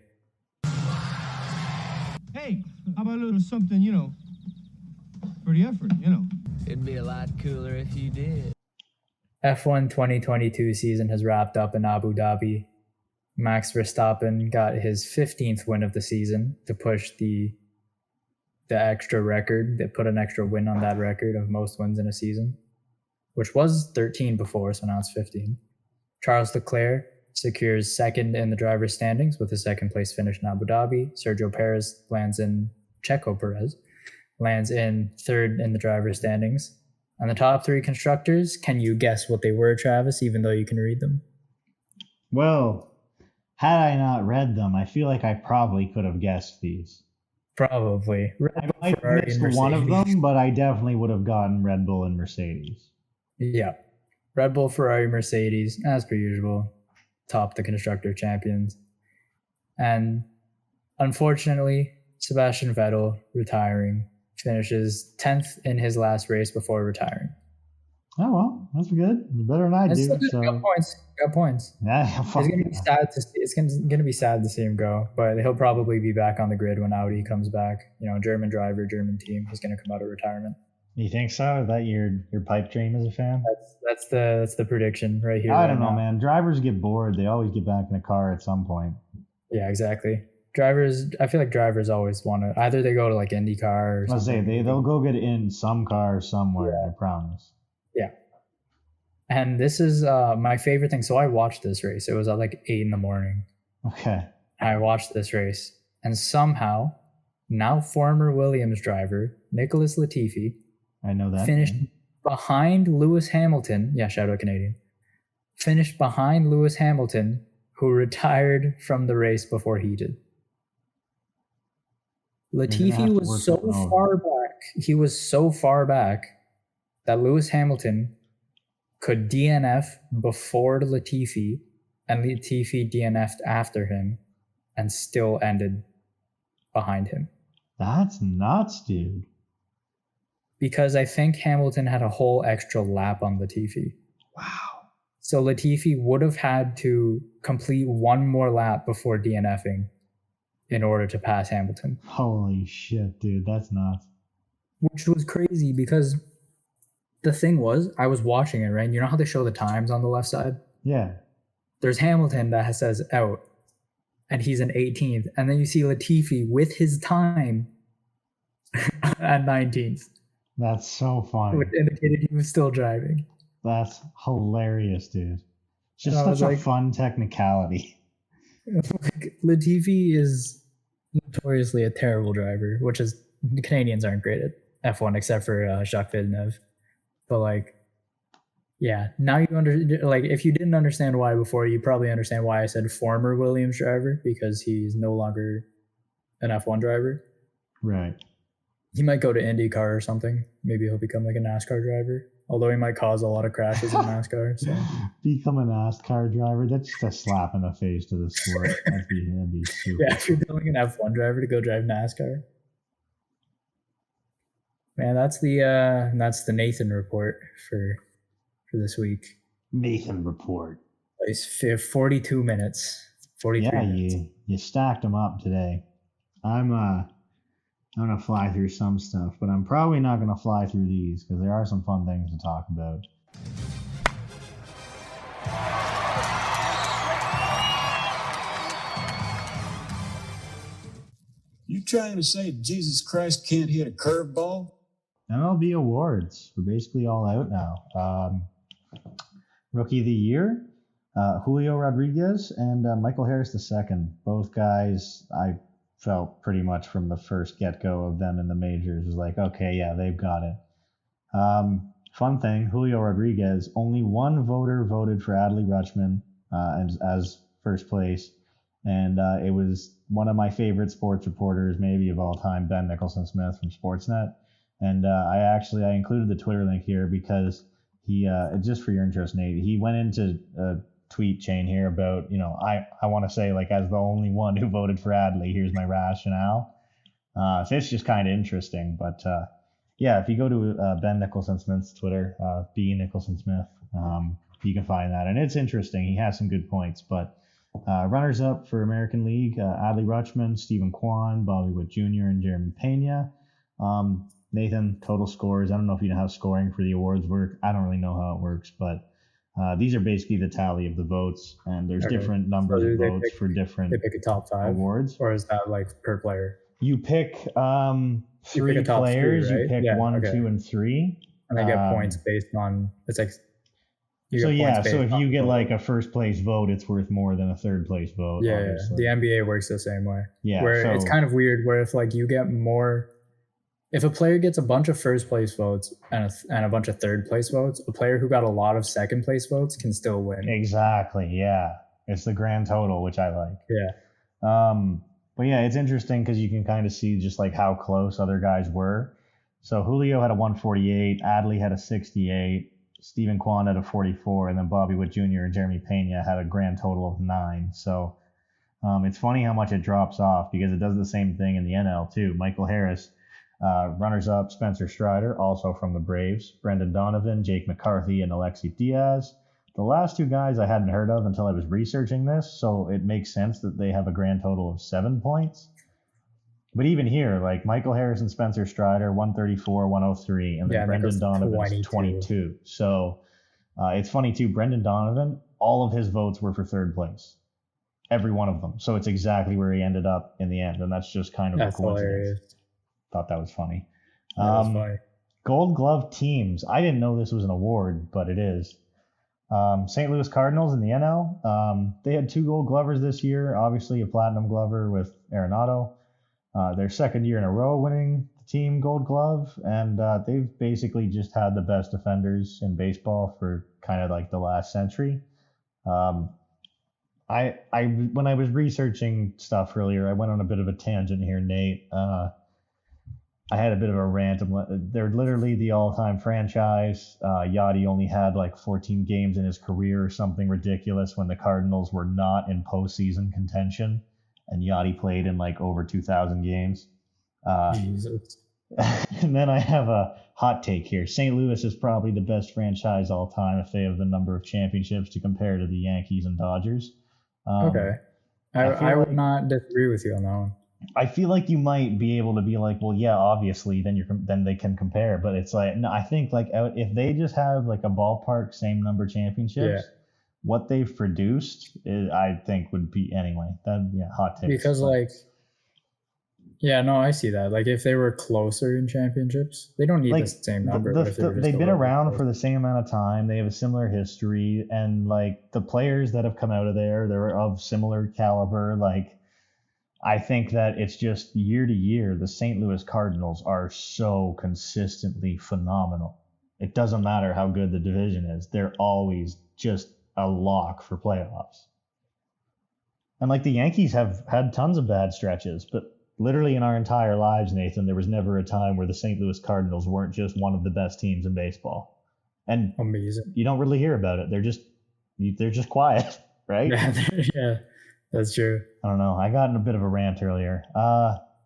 little something, for the effort, It'd be a lot cooler if you did. F1 2022 season has wrapped up in Abu Dhabi. Max Verstappen got his 15th win of the season to push the extra record, that put an extra win on that record of most wins in a season, which was 13 before, so now it's 15. Charles Leclerc secures second in the driver's standings with a second place finish in Abu Dhabi. Checo Perez lands in third in the driver's standings. And the top three constructors, can you guess what they were, Travis, even though you can read them? Well, had I not read them, I feel like I probably could have guessed these. Probably. I might have missed one of them, but I definitely would have gotten Red Bull and Mercedes. Yeah. Red Bull, Ferrari, Mercedes, as per usual, top the constructor champions. And unfortunately, Sebastian Vettel retiring, finishes 10th in his last race before retiring. Oh, well, that's good. Better than I do. So. Got points. Yeah, it's gonna be sad to see. It's gonna be sad to see him go, but he'll probably be back on the grid when Audi comes back. German driver, German team. He's gonna come out of retirement. You think so? Is that your pipe dream as a fan? That's the prediction right here. I don't know, man. Drivers get bored. They always get back in a car at some point. Yeah, exactly. I feel like drivers always want to, either they go to like IndyCar or something. They'll go get in some car somewhere, yeah. I promise. Yeah. And this is my favorite thing. So I watched this race. It was at like 8 a.m. Okay. I watched this race, and somehow, now former Williams driver, Nicholas Latifi, I know that, finished behind Lewis Hamilton. Yeah, shout out Canadian. Finished behind Lewis Hamilton, who retired from the race before he did. Latifi was so far back. He was so far back that Lewis Hamilton could DNF before Latifi, and Latifi DNF'd after him and still ended behind him. That's nuts, dude. Because I think Hamilton had a whole extra lap on Latifi. Wow. So Latifi would have had to complete one more lap before DNFing in order to pass Hamilton. Holy shit, dude. That's nuts. Which was crazy because the thing was, I was watching it, right? You know how they show the times on the left side? Yeah. There's Hamilton that says out, and he's in 18th. And then you see Latifi with his time at 19th. That's so funny. Which indicated he was still driving. That's hilarious, dude. Just such a fun technicality. Latifi is notoriously a terrible driver, which is, the Canadians aren't great at F1 except for Jacques Villeneuve. But yeah, now you if you didn't understand why before, you probably understand why I said former Williams driver, because he's no longer an F1 driver. Right. He might go to IndyCar or something. Maybe he'll become like a NASCAR driver. Although he might cause a lot of crashes in NASCAR. So. Become a NASCAR driver? That's just a slap in the face to the sport. That'd be super. Yeah, if you're telling an F1 driver to go drive NASCAR. Man, that's the Nathan report for this week. Nathan report. It's 42 minutes. 43 minutes. Yeah, you stacked them up today. I'm going to fly through some stuff, but I'm probably not going to fly through these because there are some fun things to talk about. You trying to say Jesus Christ can't hit a curveball? MLB awards. We're basically all out now. Rookie of the Year, Julio Rodriguez and Michael Harris II. Both guys, I felt pretty much from the first get-go of them in the majors was like, okay, yeah, they've got it. Fun thing, Julio Rodriguez, only one voter voted for Adley Rutschman as first place, and it was one of my favorite sports reporters, maybe of all time, Ben Nicholson-Smith from Sportsnet. And I included the Twitter link here because he, just for your interest, Nate, he went into a tweet chain here about, I want to say, as the only one who voted for Adley, here's my rationale. So it's just kind of interesting. But yeah, if you go to Ben Nicholson-Smith's Twitter, B Nicholson-Smith, you can find that. And it's interesting. He has some good points. But Runners-up for American League, Adley Rutschman, Stephen Kwan, Bobby Witt Jr., and Jeremy Pena. Nathan, total scores. I don't know if you know how scoring for the awards work. I don't really know how it works, but these are basically the tally of the votes, and there's different numbers of votes for different They pick a top 5 awards. Or is that like per player? You pick three top players. 3, right? You pick 1, 2, and 3. And they get points based on, it's like, so if you get like a first place vote, it's worth more than a third place vote. Yeah, obviously. the NBA works the same way. Yeah, where it's kind of weird where if like you get more, if a player gets a bunch of first place votes and a bunch of third place votes, a player who got a lot of second place votes can still win. Exactly. Yeah, it's the grand total, which I like. Yeah. But yeah, it's interesting because you can kind of see just like how close other guys were. So Julio had a 148, Adley had a 68, Stephen Kwan had a 44, and then Bobby Witt Jr. and Jeremy Pena had a grand total of 9. So it's funny how much it drops off because it does the same thing in the NL too. Michael Harris, runners-up Spencer Strider, also from the Braves, Brendan Donovan, Jake McCarthy, and Alexi Diaz. The last 2 guys I hadn't heard of until I was researching this, so it makes sense that they have a grand total of 7 points. But even here, like Michael Harris and Spencer Strider, 134, 103, and then Brendan Donovan's 22. So it's funny too, Brendan Donovan, all of his votes were for third place. Every one of them. So it's exactly where he ended up in the end, and that's just kind of a coincidence. Hilarious. Thought that was funny. That was funny. Gold Glove teams. I didn't know this was an award, but it is. St. Louis Cardinals in the NL. They had 2 Gold Glovers this year. Obviously, a Platinum Glover with Arenado. Their second year in a row winning the team Gold Glove, and they've basically just had the best defenders in baseball for kind of like the last century. I when I was researching stuff earlier, I went on a bit of a tangent here, Nate. I had a bit of a rant. They're literally the all-time franchise. Yachty only had like 14 games in his career or something ridiculous when the Cardinals were not in postseason contention, and Yachty played in like over 2,000 games. Jesus. And then I have a hot take here. St. Louis is probably the best franchise all time if they have the number of championships to compare to the Yankees and Dodgers. Okay. I would not disagree with you on that one. I feel like you might be able to be like, well, yeah, obviously, then they can compare. But it's like, no, I think like if they just have like a ballpark same number championships, what they've produced, I think would be anyway. Hot take. Because like, yeah, no, I see that. Like if they were closer in championships, they don't need the same number. They've been around for the same amount of time. They have a similar history, and like the players that have come out of there, they're of similar caliber. Like, I think that it's just year to year, the St. Louis Cardinals are so consistently phenomenal. It doesn't matter how good the division is. They're always just a lock for playoffs. And like the Yankees have had tons of bad stretches, but literally in our entire lives, Nathan, there was never a time where the St. Louis Cardinals weren't just one of the best teams in baseball. And amazing. You don't really hear about it. They're just quiet, right? Yeah. That's true. I don't know. I got in a bit of a rant earlier.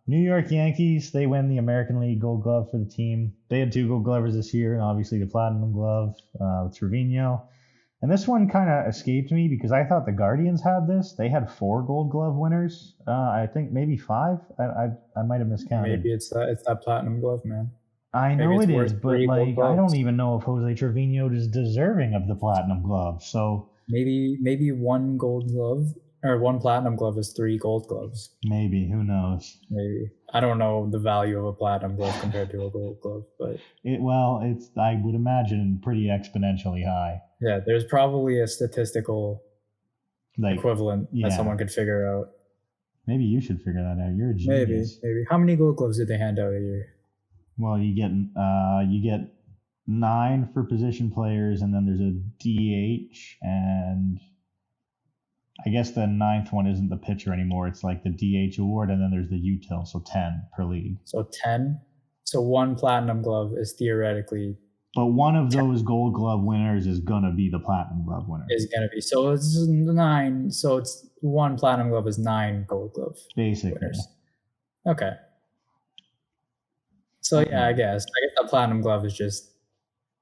New York Yankees, they win the American League Gold Glove for the team. They had 2 Gold Glovers this year, and obviously the Platinum Glove with Trevino. And this one kind of escaped me because I thought the Guardians had this. They had 4 Gold Glove winners. I think maybe 5. I might have miscounted. Maybe it's that Platinum Glove, man. I know it is, but like I don't even know if Jose Trevino is deserving of the Platinum Glove. So maybe 1 Gold Glove. Or 1 Platinum Glove is 3 Gold Gloves. Maybe, who knows? Maybe. I don't know the value of a Platinum Glove compared to a Gold Glove, but it's I would imagine pretty exponentially high. Yeah, there's probably a statistical equivalent that someone could figure out. Maybe you should figure that out. You're a genius. Maybe. How many Gold Gloves did they hand out a year? Well, you get 9 for position players, and then there's a DH, and I guess the 9th one isn't the pitcher anymore. It's like the DH award, and then there's the util, so 10 per league. So 10? So 1 Platinum Glove is theoretically... But one of those Gold Glove winners is going to be the Platinum Glove winner. Is going to be. So it's 9. So it's 1 Platinum Glove is 9 Gold Glove basically winners. Okay. So yeah, I guess the Platinum Glove is just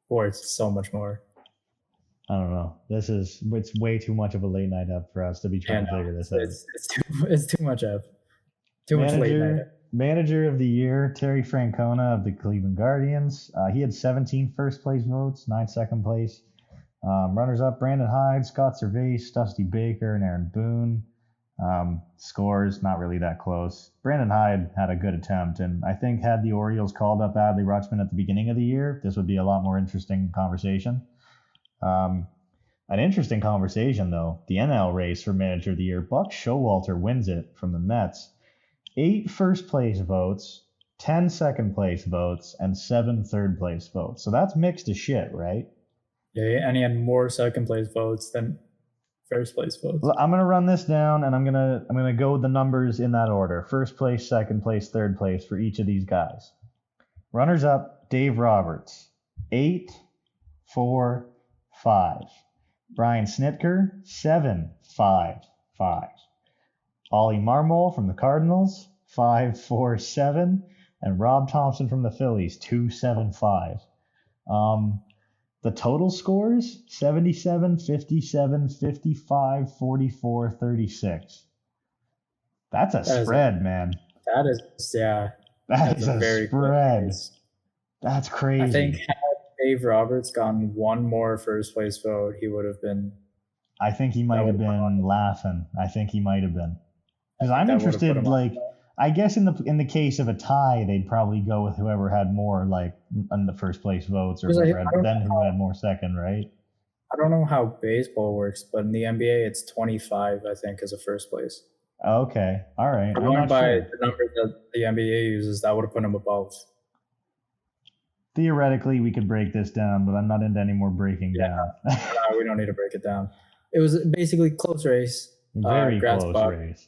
worth so much more. I don't know. It's way too much of a late night up for us to be trying to figure this out. It's too much up. Too much late night. Manager of the year, Terry Francona of the Cleveland Guardians. He had 17 first place votes, 9 second place. Runners up, Brandon Hyde, Scott Servais, Dusty Baker, and Aaron Boone. Scores, not really that close. Brandon Hyde had a good attempt, and I think had the Orioles called up Adley Rutschman at the beginning of the year, this would be a lot more interesting conversation. An interesting conversation, though, the NL race for Manager of the Year. Buck Showalter wins it from the Mets. 8 first place votes, 10 second place votes, and 7 third place votes. So that's mixed as shit, right? Yeah, and he had more second place votes than first place votes. I'm gonna run this down, and I'm gonna go with the numbers in that order: first place, second place, third place for each of these guys. Runners up: Dave Roberts, 8, 4, 5. Brian Snitker, 7, 5, 5. Ollie Marmol from the Cardinals, 5, 4, 7, and Rob Thompson from the Phillies, 2, 7, 5. The total scores, 77, 57, 55, 44, 36. That's a spread, man. That is, yeah. That's a very spread. That's crazy. I think had Dave Roberts gotten one more first place vote, he would have been. I think he might have been laughing. I think he might have been. Because I'm interested, like, I guess in the case of a tie, they'd probably go with whoever had more, like, on the first place votes, or who had more second, right? I don't know how baseball works, but in the NBA, it's 25, I think, as a first place. Okay, all right. I'm going by the number that the NBA uses. That would have put him above. Theoretically, we could break this down, but I'm not into any more breaking down. No, we don't need to break it down. It was basically close race. Very close race.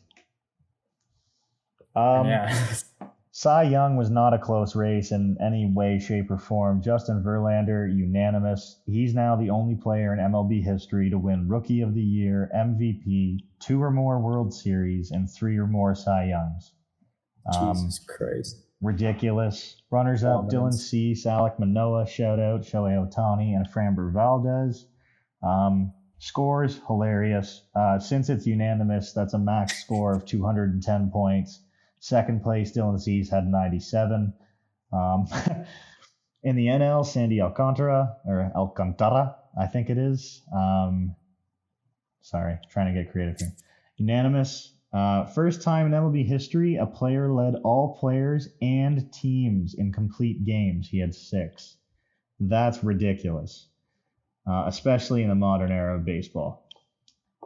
Cy Young was not a close race in any way, shape, or form. Justin Verlander, unanimous. He's now the only player in MLB history to win Rookie of the Year, MVP, 2 or more World Series, and 3 or more Cy Youngs. Jesus Christ. Ridiculous. Runners up: Dylan Cease, Alek Manoah, shout out, Shohei Ohtani, and Framber Valdez. Scores, hilarious. Since it's unanimous, that's a max score of 210 points. Second place, Dylan Cease had 97. In the NL, Sandy Alcantara, I think it is. Sorry, trying to get creative here. Unanimous. First time in MLB history, a player led all players and teams in complete games. He had 6. That's ridiculous, especially in the modern era of baseball.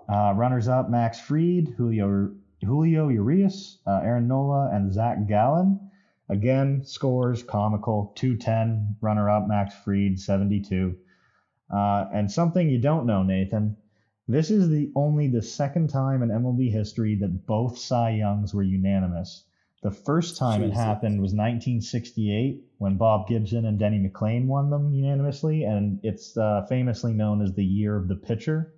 Runners up: Max Fried, Julio Urias, Aaron Nola, and Zach Gallen. Again, scores comical: 210. Runner-up: Max Fried, 72. And something you don't know, Nathan. This is only the second time in MLB history that both Cy Youngs were unanimous. The first time it happened was 1968 when Bob Gibson and Denny McLain won them unanimously, and it's famously known as the year of the pitcher.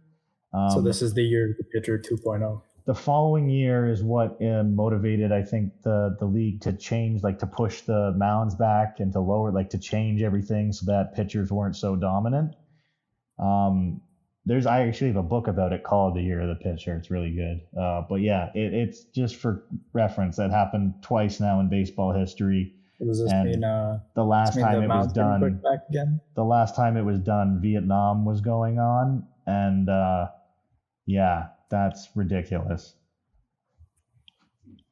So this is the year of the pitcher 2.0. The following year is what motivated, I think, the league to change, like to push the mounds back and to lower, like to change everything so that pitchers weren't so dominant. I actually have a book about it called The Year of the Pitcher. It's really good. But yeah, it's just for reference. That happened twice now in baseball history. Does this mean the last time it was done? Back again? The last time it was done, Vietnam was going on, and yeah, that's ridiculous.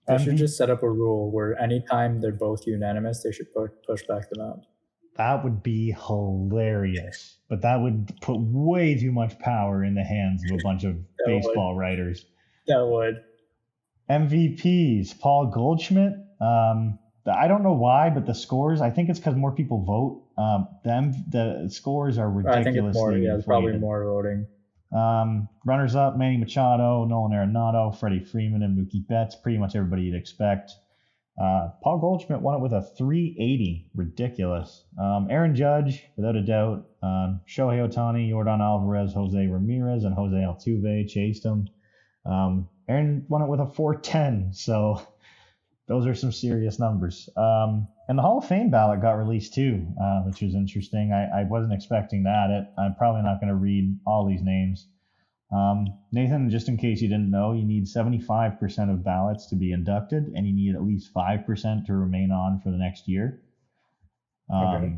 They should just set up a rule where anytime they're both unanimous, they should push back the mound. That would be hilarious, but that would put way too much power in the hands of a bunch of baseball writers. That would. MVPs: Paul Goldschmidt. I don't know why, but the scores, I think it's because more people vote. The scores are ridiculously I think it's more, it's probably more voting. Runners up: Manny Machado, Nolan Arenado, Freddie Freeman, and Mookie Betts. Pretty much everybody you'd expect. Paul Goldschmidt won it with a 380. Ridiculous. Aaron Judge, without a doubt. Shohei Ohtani, Yordan Alvarez, Jose Ramirez, and Jose Altuve chased him. Aaron won it with a 410. So Those are some serious numbers. And the Hall of Fame ballot got released too, which was interesting. I wasn't expecting that. I'm probably not going to read all these names. Nathan, just in case you didn't know, you need 75% of ballots to be inducted, and you need at least 5% to remain on for the next year. Okay.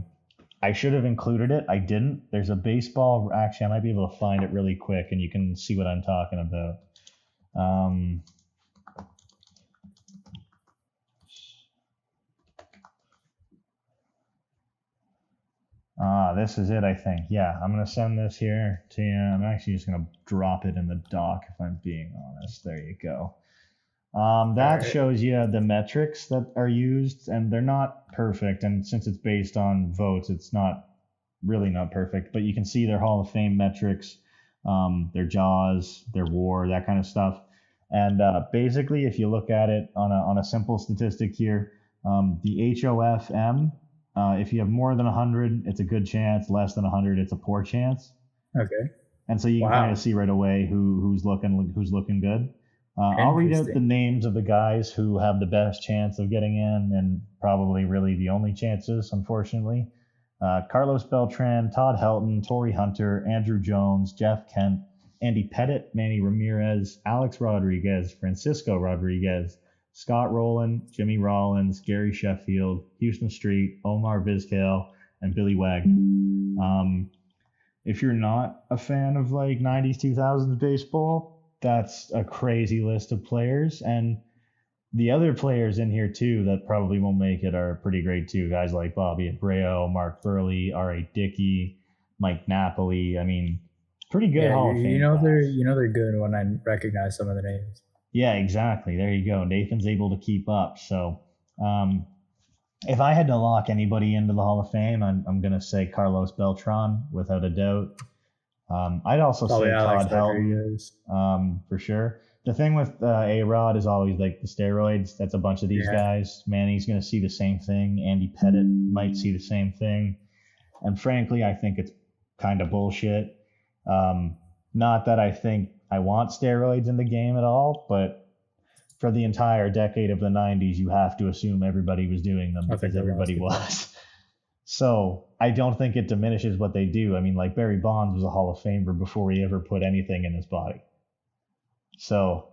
I should have included it. I didn't. There's a baseball. Actually, I might be able to find it really quick, and you can see what I'm talking about. This is it, I think. Yeah, I'm going to send this here to you. I'm actually just going to drop it in the doc if I'm being honest. There you go. That shows you the metrics that are used, and they're not perfect. And since it's based on votes, it's not perfect. But you can see their Hall of Fame metrics, their JAWS, their WAR, that kind of stuff. And basically, if you look at it on a simple statistic here, the HOFM, if you have more than 100, it's a good chance. Less than 100, it's a poor chance. Okay. And so you can kind of see right away who's looking good. I'll read out the names of the guys who have the best chance of getting in, and probably really the only chances, unfortunately. Carlos Beltran, Todd Helton, Torrey Hunter, Andrew Jones, Jeff Kent, Andy Pettit, Manny Ramirez, Alex Rodriguez, Francisco Rodriguez, Scott Rowland, Jimmy Rollins, Gary Sheffield, Houston Street, Omar Vizquel, and Billy Wagner. If you're not a fan of like 90s, 2000s baseball, that's a crazy list of players. And the other players in here too that probably won't make it are pretty great too. Guys like Bobby Abreu, Mark Burley, R.A. Dickey, Mike Napoli. I mean, pretty good Hall of Fame. They're good when I recognize some of the names. Yeah, exactly. There you go. Nathan's able to keep up. So if I had to lock anybody into the Hall of Fame, I'm going to say Carlos Beltran without a doubt. I'd also say Todd Helton for sure. The thing with A-Rod is always like the steroids. That's a bunch of these guys. Manny's going to see the same thing. Andy Pettit might see the same thing. And frankly, I think it's kind of bullshit. Not that I think I want steroids in the game at all, but for the entire decade of the 90s, you have to assume everybody was doing them because everybody was. So I don't think it diminishes what they do. I mean, like Barry Bonds was a Hall of Famer before he ever put anything in his body. So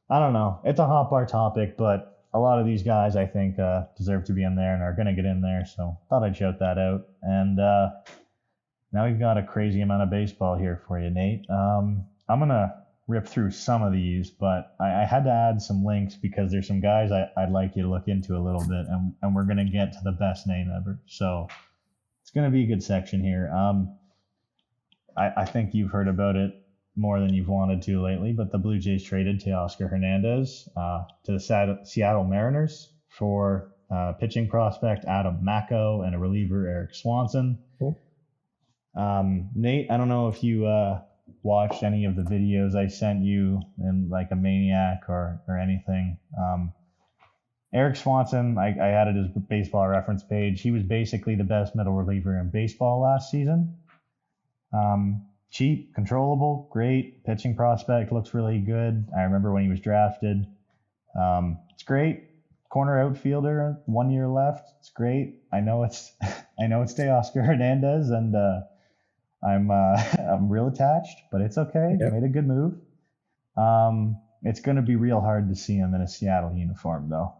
I don't know. It's a hot bar topic, but a lot of these guys I think deserve to be in there and are going to get in there. So thought I'd shout that out. And now we've got a crazy amount of baseball here for you, Nate. I'm going to rip through some of these, but I had to add some links because there's some guys I'd like you to look into a little bit, and we're going to get to the best name ever. So it's going to be a good section here. I think you've heard about it more than you've wanted to lately, but the Blue Jays traded Teoscar Hernandez to the Seattle Mariners for pitching prospect Adam Macko and a reliever Eric Swanson. Cool. Nate, I don't know if you watched any of the videos I sent you in like a Maniac or anything. Eric Swanson, I added his baseball reference page. He was basically the best middle reliever in baseball last season. Cheap, controllable, great pitching prospect, looks really good. I remember when he was drafted. It's great. Corner outfielder, 1 year left. It's great. I know it's Teoscar Hernandez, and I'm real attached, but it's okay. Yep. Made a good move. It's going to be real hard to see him in a Seattle uniform, though,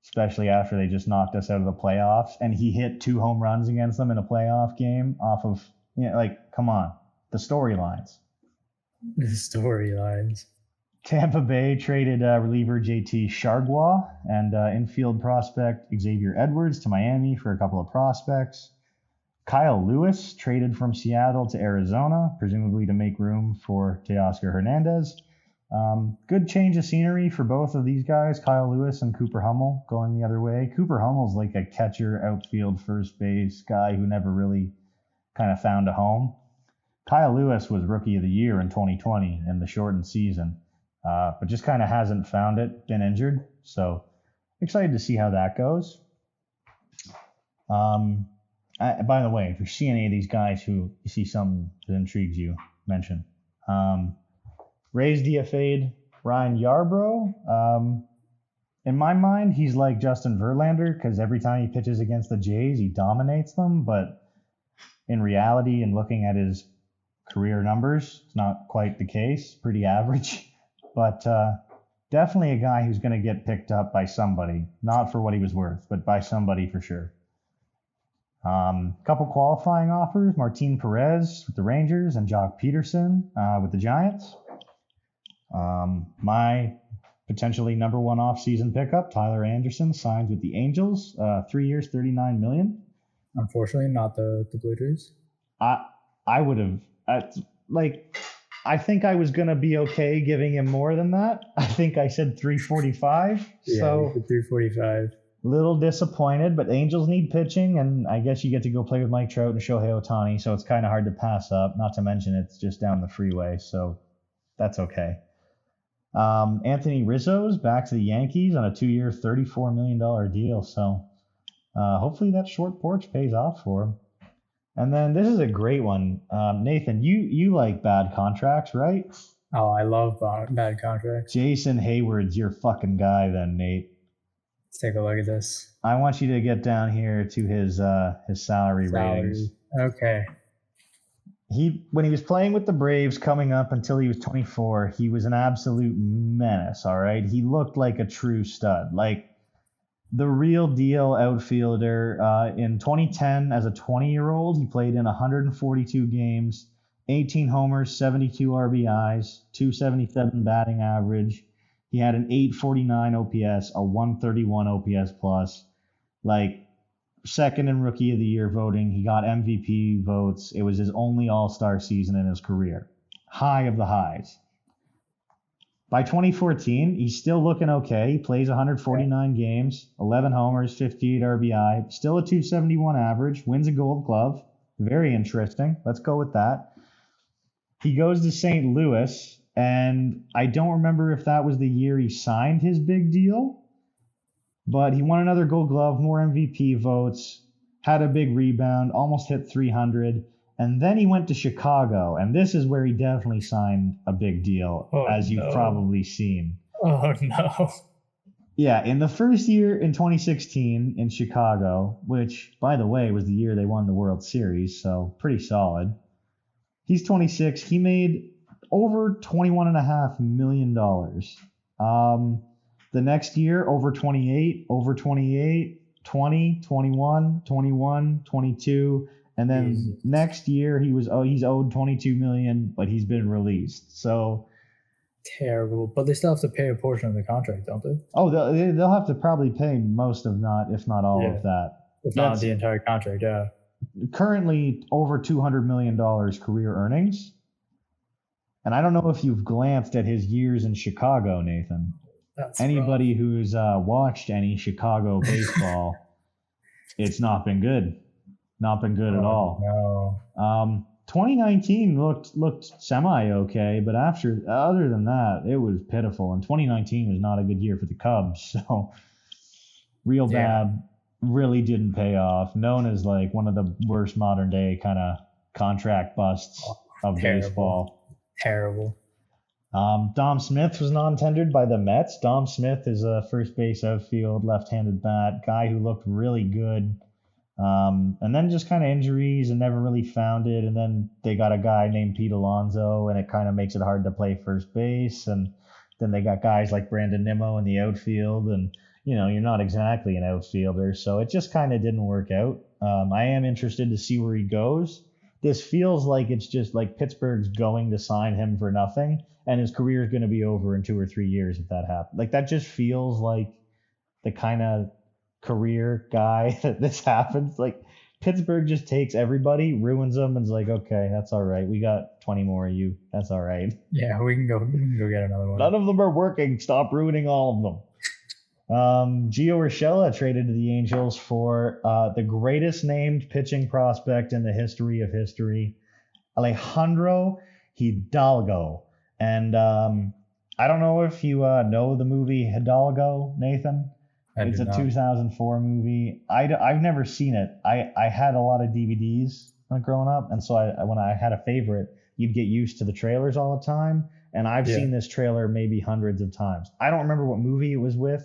especially after they just knocked us out of the playoffs, and he hit 2 home runs against them in a playoff game off of, come on, the storylines. The storylines. Tampa Bay traded reliever JT Chargois and infield prospect Xavier Edwards to Miami for a couple of prospects. Kyle Lewis traded from Seattle to Arizona, presumably to make room for Teoscar Hernandez. Good change of scenery for both of these guys, Kyle Lewis and Cooper Hummel, going the other way. Cooper Hummel's like a catcher, outfield, first base guy who never really kind of found a home. Kyle Lewis was Rookie of the Year in 2020 in the shortened season, but just kind of hasn't found it, been injured. So excited to see how that goes. By the way, if you see any of these guys who you see something that intrigues you, mention. Rays DFA'd Ryan Yarbrough. In my mind, he's like Justin Verlander because every time he pitches against the Jays, he dominates them. But in reality, and looking at his career numbers, it's not quite the case. Pretty average. But definitely a guy who's going to get picked up by somebody. Not for what he was worth, but by somebody for sure. Couple qualifying offers: Martin Perez with the Rangers and Jock Peterson with the Giants. My potentially number one off-season pickup, Tyler Anderson, signs with the Angels, 3 years, $39 million. Unfortunately, not the Blue Jays. I would have I think I was gonna be okay giving him more than that. I think I said 345. Yeah, so 345. Little disappointed, but Angels need pitching, and I guess you get to go play with Mike Trout and Shohei Ohtani, so it's kind of hard to pass up. Not to mention it's just down the freeway, so that's okay. Anthony Rizzo's back to the Yankees on a 2-year, $34 million deal, so hopefully that short porch pays off for him. And then this is a great one. Nathan, you like bad contracts, right? Oh, I love bad contracts. Jason Hayward's your fucking guy then, Nate. Let's take a look at this. I want you to get down here to his salary ratings. Okay. When he was playing with the Braves coming up until he was 24, he was an absolute menace, all right? He looked like a true stud, like the real deal outfielder. In 2010, as a 20-year-old, he played in 142 games, 18 homers, 72 RBIs, 277 batting average. He had an 849 OPS, a 131 OPS plus, like second in Rookie of the Year voting. He got MVP votes. It was his only All-Star season in his career. High of the highs. By 2014, he's still looking okay. He plays 149 games, 11 homers, 58 RBI, still a 271 average, wins a Gold Glove. Very interesting. Let's go with that. He goes to St. Louis, and I don't remember if that was the year he signed his big deal, but he won another Gold Glove, more MVP votes, had a big rebound, almost hit 300, and then he went to Chicago, and this is where he definitely signed a big deal, as you've probably seen. Oh, no. Yeah, in the first year in 2016 in Chicago, which, by the way, was the year they won the World Series, so pretty solid. He's 26. He made over $21.5 million. The next year, over 28, 20, 21, 21, 22. And then next year, he's owed $22 million, but he's been released. So terrible. But they still have to pay a portion of the contract, don't they? Oh, they'll have to probably pay most of if not all of that. If not the entire contract, yeah. Currently over $200 million career earnings. And I don't know if you've glanced at his years in Chicago, Nathan. That's Anybody who's watched any Chicago baseball, it's not been good. Not been good at all. No. 2019 looked semi-okay, but other than that, it was pitiful. And 2019 was not a good year for the Cubs, so real bad. Really didn't pay off. Known as like one of the worst modern day kind of contract busts of baseball. Terrible. Dom Smith was non-tendered by the Mets. Dom Smith is a first base outfield, left-handed bat, guy who looked really good. And then just kind of injuries and never really found it. And then they got a guy named Pete Alonso, and it kind of makes it hard to play first base. And then they got guys like Brandon Nimmo in the outfield, and you're not exactly an outfielder, so it just kind of didn't work out. I am interested to see where he goes. This feels like it's just like Pittsburgh's going to sign him for nothing, and his career is going to be over in 2 or 3 years if that happens. Like, that just feels like the kind of career guy that this happens. Like, Pittsburgh just takes everybody, ruins them, and is like, okay, that's all right. We got 20 more of you. That's all right. Yeah, we can go get another one. None of them are working. Stop ruining all of them. Gio Urshela traded to the Angels for the greatest named pitching prospect in the history of history, Alejandro Hidalgo. And I don't know if you know the movie Hidalgo, Nathan. It's a 2004 movie. I've never seen it. I had a lot of DVDs growing up, and so when I had a favorite, you'd get used to the trailers all the time. And I've seen this trailer maybe hundreds of times. I don't remember what movie it was with.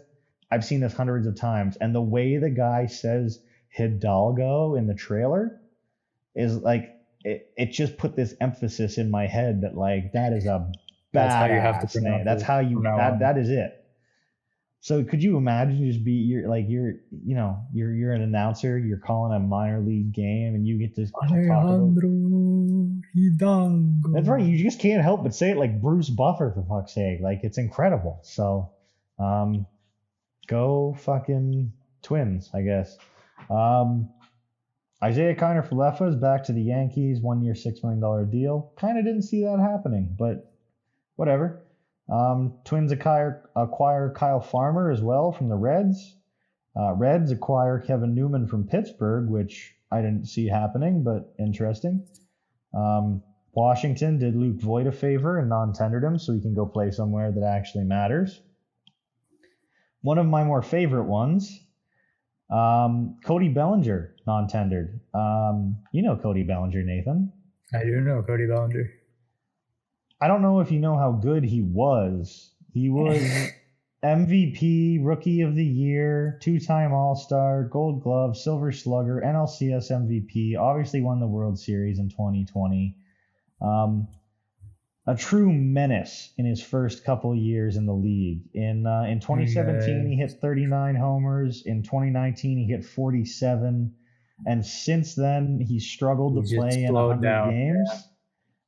I've seen this hundreds of times. And the way the guy says Hidalgo in the trailer is like, it just put this emphasis in my head that like, that is a That's how you have to badass name. pronounce That's it how you, from now on. that is it. So could you imagine you're an announcer, you're calling a minor league game and you get to talk about, Alejandro Hidalgo. that's right, you just can't help but say it like Bruce Buffer, for fuck's sake. Like, it's incredible. So go fucking Twins, I guess. Isaiah Kiner-Falefa is back to the Yankees, 1 year, $6 million deal. Kind of didn't see that happening, but whatever. Twins acquire Kyle Farmer as well from the Reds. Reds acquire Kevin Newman from Pittsburgh, which I didn't see happening, but interesting. Washington did Luke Voigt a favor and non-tendered him so he can go play somewhere that actually matters. One of my more favorite ones, Cody Bellinger, non-tendered. You know Cody Bellinger, Nathan. I do know Cody Bellinger. I don't know if you know how good he was. He was MVP, Rookie of the Year, 2-time All-Star, Gold Glove, Silver Slugger, NLCS MVP, obviously won the World Series in 2020. A true menace in his first couple of years in the league. In 2017, he hit 39 homers. In 2019, he hit 47. And since then, he struggled to play in 100 games. Yeah.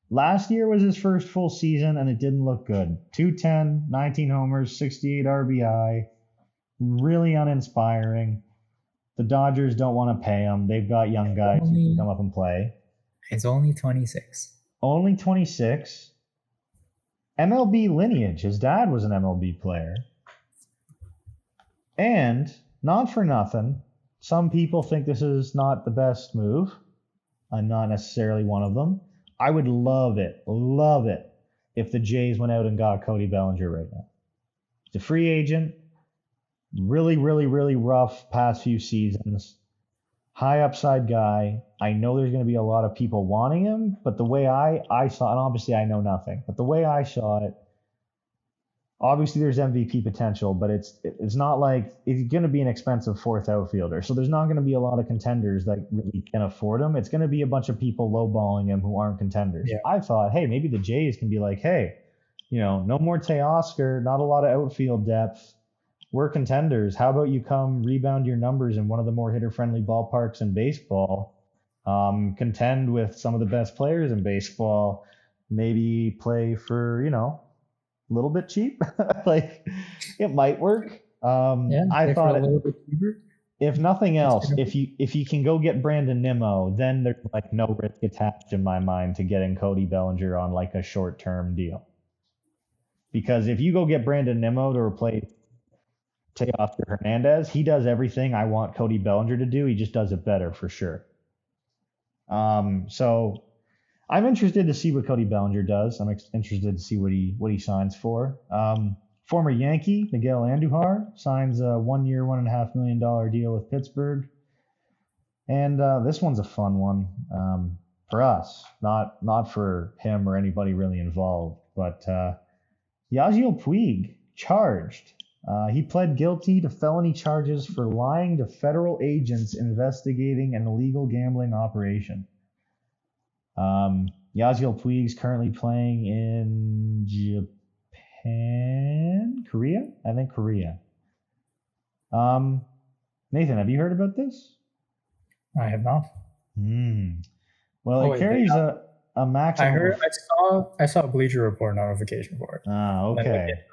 Last year was his first full season, and it didn't look good. 210, 19 homers, 68 RBI. Really uninspiring. The Dodgers don't want to pay him. They've got young guys who can come up and play. It's only 26. Only 26. MLB lineage. His dad was an MLB player. And, not for nothing, some people think this is not the best move. I'm not necessarily one of them. I would love it, if the Jays went out and got Cody Bellinger right now. He's a free agent. Really, really, really rough past few seasons. High upside guy. I know there's going to be a lot of people wanting him, but the way I saw it, and obviously I know nothing, but the way I saw it, obviously there's MVP potential, but it's not like it's going to be an expensive fourth outfielder. So there's not going to be a lot of contenders that really can afford him. It's going to be a bunch of people lowballing him who aren't contenders. Yeah. I thought, hey, maybe the Jays can be like, hey, no more Teoscar, not a lot of outfield depth. We're contenders. How about you come rebound your numbers in one of the more hitter-friendly ballparks in baseball? Contend with some of the best players in baseball. Maybe play for, a little bit cheap. Like, it might work. I thought, if nothing else, if you can go get Brandon Nimmo, then there's like no risk attached in my mind to getting Cody Bellinger on like a short-term deal. Because if you go get Brandon Nimmo to replace Teoscar Hernandez, he does everything I want Cody Bellinger to do. He just does it better for sure. So I'm interested to see what Cody Bellinger does. I'm interested to see what he signs for. Former Yankee Miguel Andujar signs a 1 year, $1.5 million deal with Pittsburgh. And this one's a fun one for us, not for him or anybody really involved. But Yasiel Puig charged. He pled guilty to felony charges for lying to federal agents investigating an illegal gambling operation. Yasiel Puig's currently playing in Korea. Nathan, have you heard about this? I have not. Well, it carries a maximum. I saw a Bleacher Report notification for it. Okay.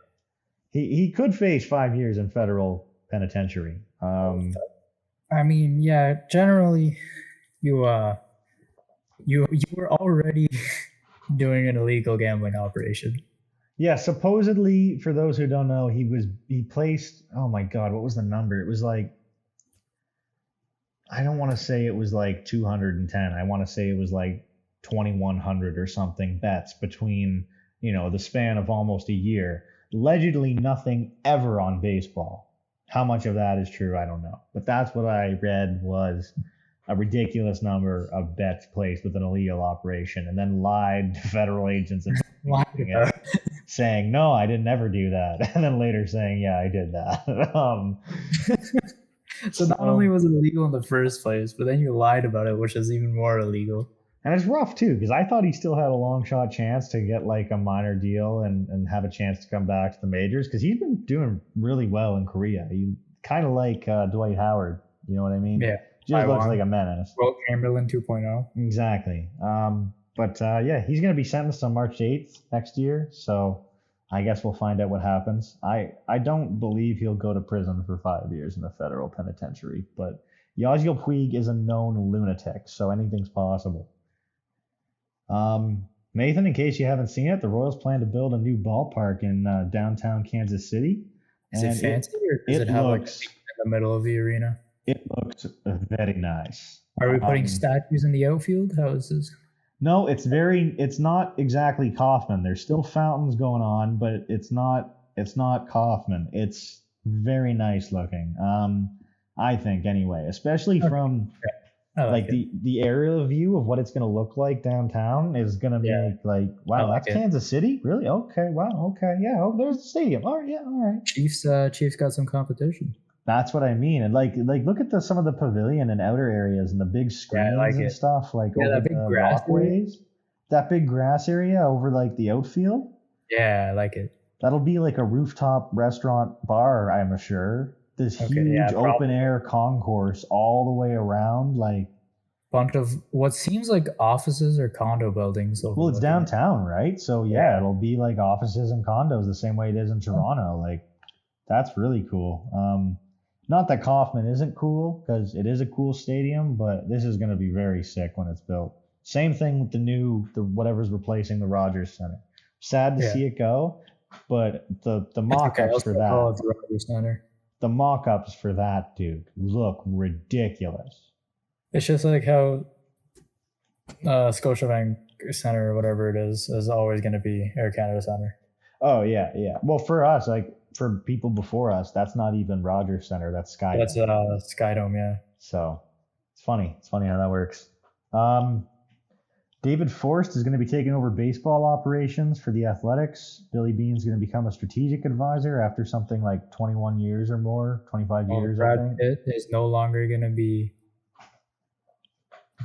He could face 5 years in federal penitentiary. I mean, yeah. Generally, you were already doing an illegal gambling operation. Yeah, supposedly, for those who don't know, he placed, oh my God, what was the number? It was like, I don't want to say it was like 210. I want to say it was like 2,100 or something bets between, the span of almost a year. Allegedly nothing ever on baseball. How much of that is true, I don't know. But that's what I read was a ridiculous number of bets placed with an illegal operation and then lied to federal agents. And saying, no, I didn't ever do that. And then later saying, yeah, I did that. So not only was it illegal in the first place, but then you lied about it, which is even more illegal. And it's rough too, because I thought he still had a long shot chance to get like a minor deal and have a chance to come back to the majors, because he's been doing really well in Korea. He kind of like Dwight Howard, you know what I mean? Yeah. Just looks like a menace. Wilt Chamberlain 2.0. Exactly. But he's going to be sentenced on March 8th next year, so I guess we'll find out what happens. I don't believe he'll go to prison for 5 years in the federal penitentiary, but Yasiel Puig is a known lunatic, so anything's possible. Nathan, in case you haven't seen it, the Royals plan to build a new ballpark in downtown Kansas City. Is it fancy, or does it have looks, like in the middle of the arena? It looks very nice. Are we putting statues in the outfield? How is this? No, it's not exactly Kauffman. There's still fountains going on, but it's not Kauffman. It's very nice looking. I think anyway, especially from like the aerial view of what it's going to look like downtown is going to make like, wow, that's Kansas City? Really? Okay. Wow. Okay. Yeah. Oh, there's the stadium. Oh, yeah. All right. Chiefs got some competition. That's what I mean. And like look at some of the pavilion and outer areas and the big screens and stuff, like over the walkways. That big grass area over like the outfield. Yeah, I like it. That'll be like a rooftop restaurant bar, I'm sure. This huge open air concourse all the way around, like bunch of what seems like offices or condo buildings. Well, it's downtown, right? So yeah, it'll be like offices and condos the same way it is in Toronto. Like that's really cool. Not that Kauffman isn't cool, because it is a cool stadium, but this is going to be very sick when it's built. Same thing with the whatever's replacing the Rogers Center. Sad to see it go, but the mock-ups for that. The mock-ups for that, dude, look ridiculous. It's just like how Scotiabank Center or whatever it is always going to be Air Canada Center. Oh yeah. Well, for us, like for people before us, that's not even Rogers Center. That's Skydome. That's Skydome, yeah. So it's funny. It's funny how that works. David Forst is going to be taking over baseball operations for the Athletics. Billy Beane's going to become a strategic advisor after something like 21 years or more, 25 years, I think. Brad Pitt is no longer going to be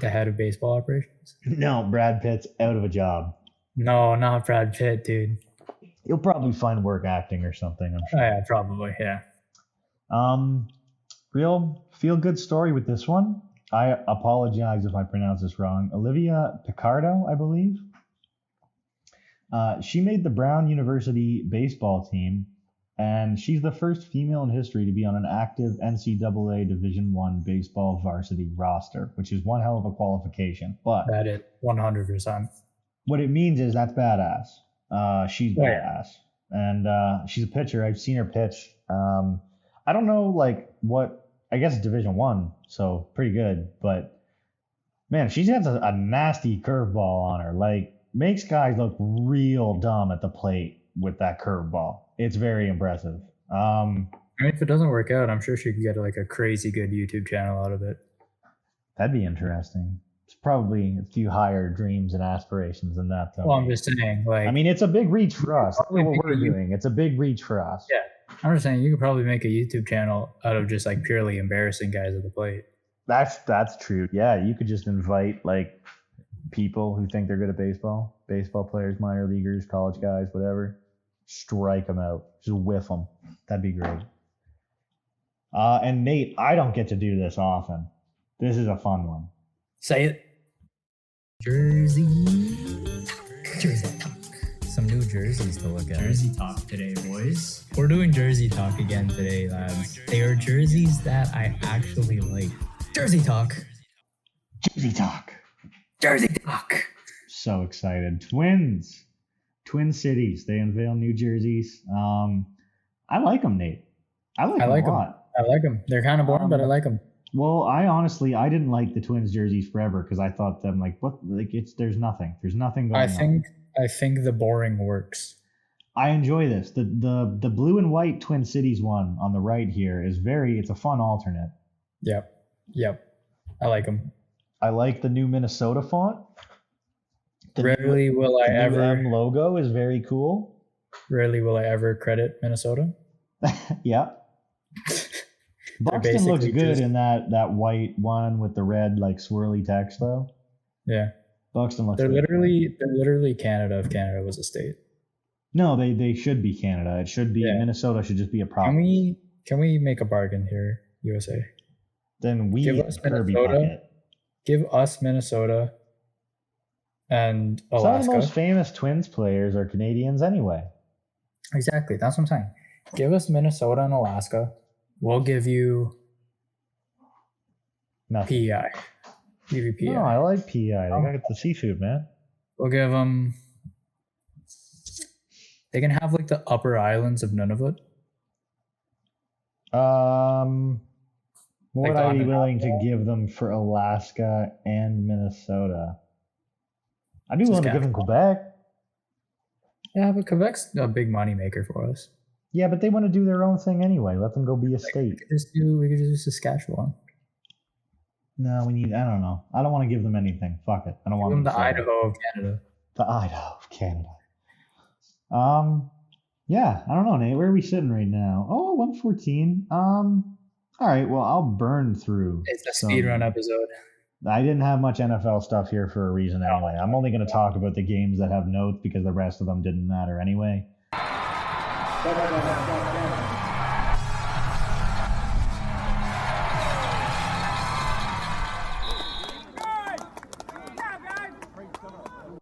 the head of baseball operations? No, Brad Pitt's out of a job. No, not Brad Pitt, dude. He'll probably find work acting or something, I'm sure. Oh, yeah, probably, yeah. Real feel-good story with this one. I apologize if I pronounce this wrong. Olivia Picardo, I believe. She made the Brown University baseball team, and she's the first female in history to be on an active NCAA Division I baseball varsity roster, which is one hell of a qualification. But that is 100%. What it means is that's badass. She's badass, and she's a pitcher. I've seen her pitch. I don't know, like what. I guess Division I, so pretty good. But man, she has a nasty curveball on her. Like makes guys look real dumb at the plate with that curveball. It's very impressive. I mean, if it doesn't work out, I'm sure she could get like a crazy good YouTube channel out of it. That'd be interesting. It's probably a few higher dreams and aspirations than that, though. Well, I'm just saying, like, I mean, it's a big reach for us. That's what we're doing. It's a big reach for us. Yeah. I'm just saying you could probably make a YouTube channel out of just like purely embarrassing guys at the plate. That's true. Yeah, you could just invite like people who think they're good at baseball players, minor leaguers, college guys, whatever. Strike them out. Just whiff them. That'd be great. And Nate, I don't get to do this often. This is a fun one. Say it. Jersey talk. Some new jerseys to look at. Jersey talk today, boys. We're doing jersey talk again today, lads. They are jerseys that I actually like. Jersey talk. Jersey talk. Jersey talk. So excited. Twin Cities. They unveil new jerseys. I like them, Nate. I like them a lot. I like them. They're kind of boring, but I like them. Well, I didn't like the Twins jerseys forever because I thought them like what, like there's nothing going on. I think the boring works. I enjoy this. The blue and white Twin Cities one on the right here is it's a fun alternate. Yep. I like them. I like the new Minnesota font. Rarely will I ever. M logo is very cool. Rarely will I ever credit Minnesota. Yeah. They're Buxton looks basically good just- in that white one with the red like swirly text though. Yeah, Buxton looks they're good. literally Canada if Canada was a state. No, they should be Canada. It should be Yeah. Minnesota should just be a province. Can we make a bargain here, USA? Then we Give us Kirby Minnesota. bucket. Give us Minnesota and Some of Alaska. the most famous Twins players are Canadians anyway. Exactly, that's what I'm saying. Give us Minnesota and Alaska. We'll give you Nothing. PEI. Give you PEI. No, I like PEI. They got the seafood, man. We'll give them. They can have like the upper islands of Nunavut. What Like would I be Onondaga. willing to give them for Alaska and Minnesota? I'd be willing to give them Quebec. Yeah, but Quebec's a big money maker for us. Yeah, but they want to do their own thing anyway. Let them go be a We state. could just do Saskatchewan. No, I don't know. I don't want to give them anything. Fuck it. I don't Give want them the to say it. Idaho of Canada. The Idaho of Canada. Yeah, I don't know, Nate. Where are we sitting right now? Oh, 114. All right, well, I'll burn through. It's a speedrun episode. I didn't have much NFL stuff here for a reason anyway. I'm only going to talk about the games that have notes because the rest of them didn't matter anyway.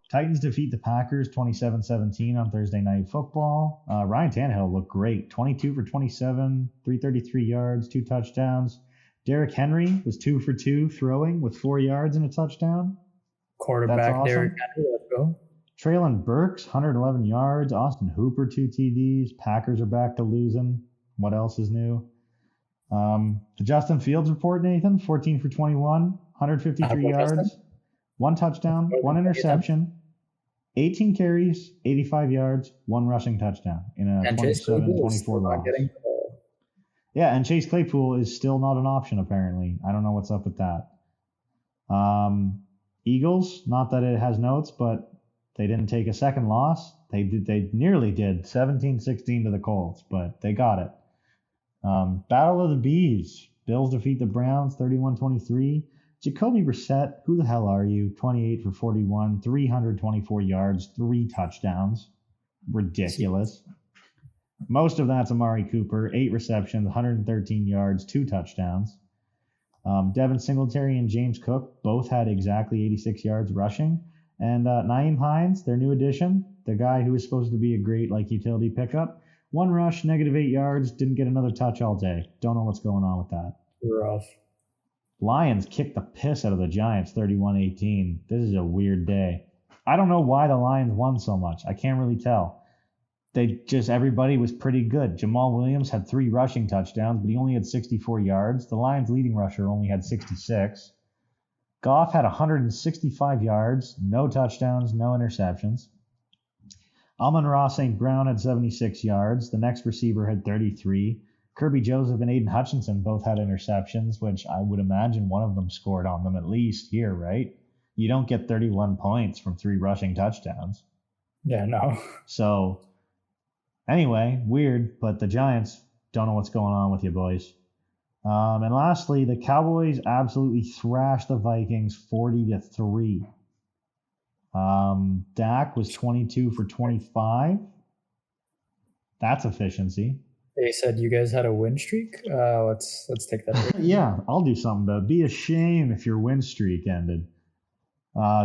Titans defeat the Packers 27-17 on Thursday Night Football. Ryan Tannehill looked great. 22 for 27, 333 yards, 2 touchdowns. Derrick Henry was 2 for 2 throwing with 4 yards and a touchdown. Quarterback That's awesome. Derrick Henry, let's go. Traylon Burks, 111 yards. Austin Hooper, 2 TDs. Packers are back to losing. What else is new? The Justin Fields report, Nathan, 14 for 21, 153 yards, 1 touchdown, 1 interception, 18 carries, 85 yards, 1 rushing touchdown in a 27-24 loss. Yeah, and Chase Claypool is still not an option, apparently. I don't know what's up with that. Eagles, not that it has notes, but they didn't take a second loss. They nearly did, 17-16 to the Colts, but they got it. Battle of the Bees. Bills defeat the Browns 31-23. Jacoby Brissett, who the hell are you? 28 for 41, 324 yards, 3 touchdowns. Ridiculous. Most of that's Amari Cooper, 8 receptions, 113 yards, 2 touchdowns. Devin Singletary and James Cook both had exactly 86 yards rushing. And Nyheim Hines, their new addition, the guy who was supposed to be a great utility pickup, 1 rush, -8 yards, didn't get another touch all day. Don't know what's going on with that. Rough. Lions kicked the piss out of the Giants 31-18. This is a weird day. I don't know why the Lions won so much. I can't really tell. Everybody was pretty good. Jamal Williams had 3 rushing touchdowns, but he only had 64 yards. The Lions' leading rusher only had 66. Goff had 165 yards, no touchdowns, no interceptions. Amon-Ra St. Brown had 76 yards. The next receiver had 33. Kirby Joseph and Aiden Hutchinson both had interceptions, which I would imagine one of them scored on them at least here, right? You don't get 31 points from 3 rushing touchdowns. Yeah, no. So, anyway, weird, but the Giants don't know what's going on with you boys. And lastly, the Cowboys absolutely thrashed the Vikings 40-3. Dak was 22 for 25. That's efficiency. They said you guys had a win streak. Let's take that. Yeah, I'll do something about it. Be a shame if your win streak ended.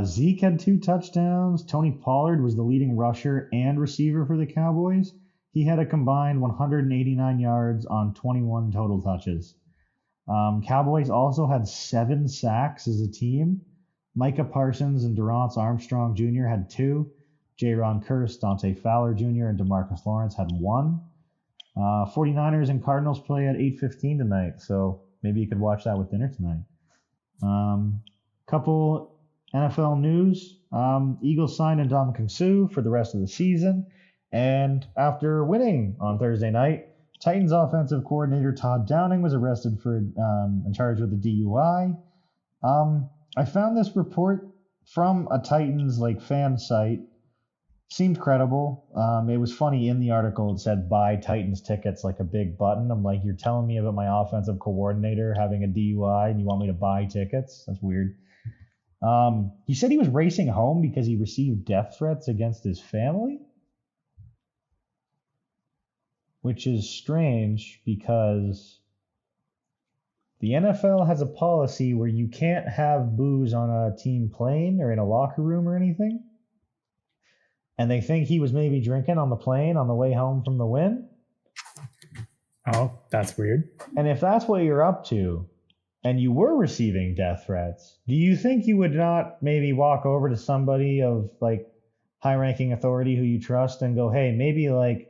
Zeke had 2 touchdowns. Tony Pollard was the leading rusher and receiver for the Cowboys. He had a combined 189 yards on 21 total touches. Cowboys also had 7 sacks as a team. Micah Parsons and Durance Armstrong Jr. had 2. Jaron Kearse, Dante Fowler Jr., and DeMarcus Lawrence had 1. 49ers and Cardinals play at 8:15 tonight, so maybe you could watch that with dinner tonight. Couple NFL news. Eagles signed Ndamukong Suh for the rest of the season, and after winning on Thursday night, Titans offensive coordinator Todd Downing was arrested for and charged with a DUI. I found this report from a Titans fan site seemed credible. It was funny in the article. It said buy Titans tickets, like a big button. I'm like, you're telling me about my offensive coordinator having a DUI and you want me to buy tickets? That's weird. He said he was racing home because he received death threats against his family, which is strange because the NFL has a policy where you can't have booze on a team plane or in a locker room or anything. And they think he was maybe drinking on the plane on the way home from the win. Oh, that's weird. And if that's what you're up to, and you were receiving death threats, do you think you would not maybe walk over to somebody of like high-ranking authority who you trust and go, hey, maybe like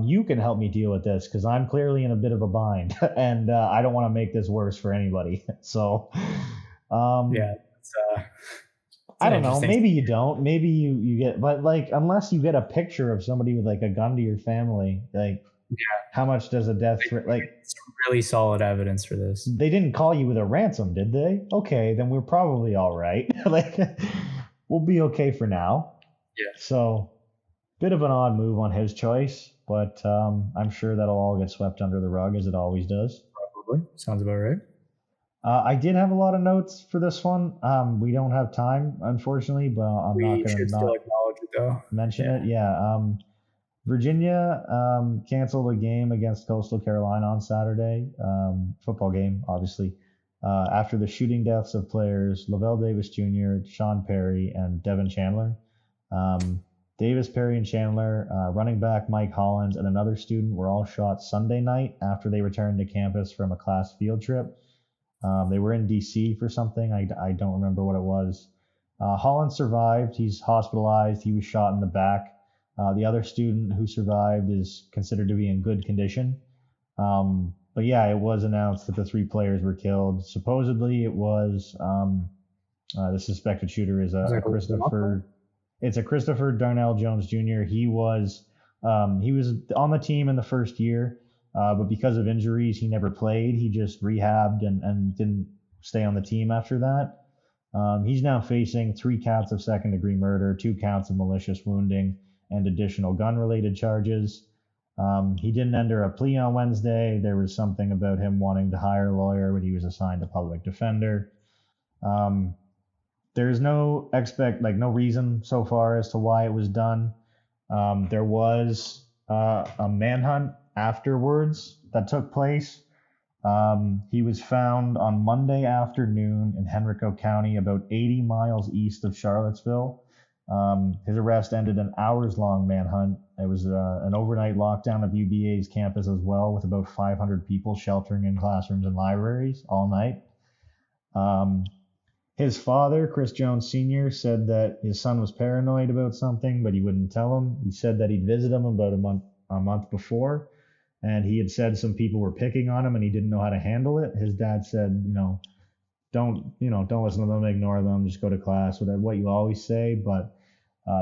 you can help me deal with this because I'm clearly in a bit of a bind and I don't want to make this worse for anybody. So, yeah, I don't know. Maybe you don't. Maybe you get, but like, unless you get a picture of somebody with like a gun to your family, like, how much does a death threat, like, it's really solid evidence for this. They didn't call you with a ransom, did they? Okay, then we're probably all right. Like, we'll be okay for now. Yeah. So, bit of an odd move on his choice, but I'm sure that'll all get swept under the rug as it always does. Probably. Sounds about right. I did have a lot of notes for this one. We don't have time, unfortunately, but I'm not going to still acknowledge it though. Mention it. Yeah. Virginia canceled a game against Coastal Carolina on Saturday. Football game, obviously. After the shooting deaths of players Lavelle Davis Jr., Sean Perry, and Devin Chandler. Davis, Perry, and Chandler, running back Mike Hollins, and another student were all shot Sunday night after they returned to campus from a class field trip. They were in D.C. for something. I don't remember what it was. Hollins survived. He's hospitalized. He was shot in the back. The other student who survived is considered to be in good condition. But yeah, it was announced that the 3 players were killed. Supposedly it was the suspected shooter is a Christopher. It's a Christopher Darnell Jones Jr. He was on the team in the first year. But because of injuries, he never played. He just rehabbed and didn't stay on the team after that. He's now facing 3 counts of second-degree murder, 2 counts of malicious wounding, and additional gun-related charges. He didn't enter a plea on Wednesday. There was something about him wanting to hire a lawyer when he was assigned a public defender. There's no reason so far as to why it was done. There was a manhunt afterwards that took place. He was found on Monday afternoon in Henrico County, about 80 miles east of Charlottesville. His arrest ended an hours-long manhunt. It was an overnight lockdown of UBA's campus as well, with about 500 people sheltering in classrooms and libraries all night. His father, Chris Jones Sr., said that his son was paranoid about something, but he wouldn't tell him. He said that he'd visit him about a month before, and he had said some people were picking on him and he didn't know how to handle it. His dad said, don't listen to them, ignore them, just go to class, what you always say. But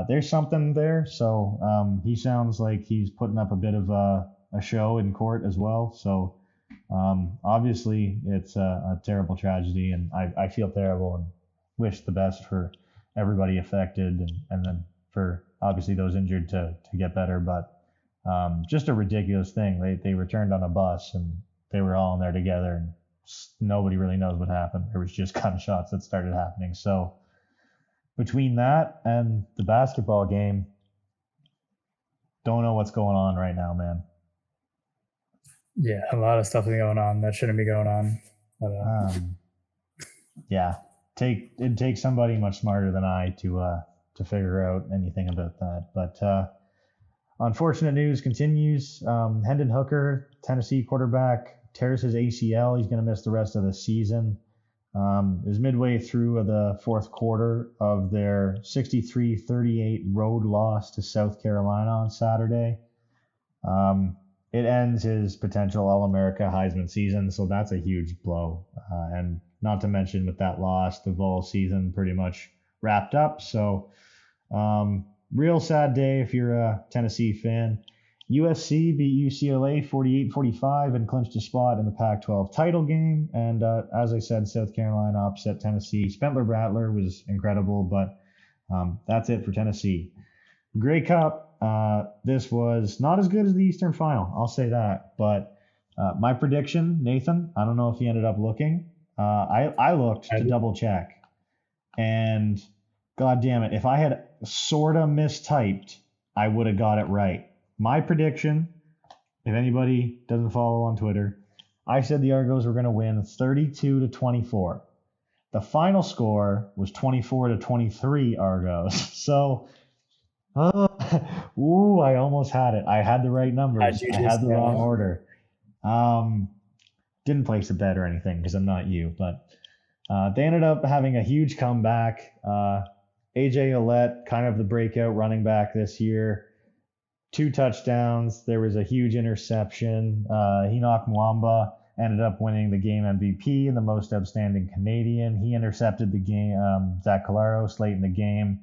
there's something there. So he sounds like he's putting up a bit of a show in court as well. So obviously it's a terrible tragedy, and I feel terrible and wish the best for everybody affected, and then for obviously those injured to get better. But just a ridiculous thing. They returned on a bus and they were all in there together, and nobody really knows what happened. There was just gunshots that started happening. So between that and the basketball game, don't know what's going on right now, man. Yeah, a lot of stuff is going on that shouldn't be going on. But, yeah, it'd take somebody much smarter than I to figure out anything about that. But unfortunate news continues. Hendon Hooker, Tennessee quarterback, tears his ACL. He's going to miss the rest of the season. It was midway through the fourth quarter of their 63-38 road loss to South Carolina on Saturday. It ends his potential All-America Heisman season, so that's a huge blow. And not to mention with that loss, the Vol season pretty much wrapped up. So real sad day if you're a Tennessee fan. USC beat UCLA 48-45 and clinched a spot in the Pac-12 title game. And as I said, South Carolina upset Tennessee. Spencer Rattler was incredible, but that's it for Tennessee. Grey Cup, this was not as good as the Eastern Final. I'll say that. But my prediction, Nathan, I don't know if you ended up looking. I looked to double check. And God damn it, if I had sort of mistyped, I would have got it right. My prediction, if anybody doesn't follow on Twitter, I said the Argos were going to win 32-24. The final score was 24-23 Argos. So, I almost had it. I had the right numbers. I had the wrong order. Didn't place a bet or anything because I'm not you, but they ended up having a huge comeback. AJ Ouellette, kind of the breakout running back this year. 2 touchdowns. There was a huge interception. Enoch Mwamba ended up winning the game MVP and the most outstanding Canadian. He intercepted the game, Zach Collaros late in the game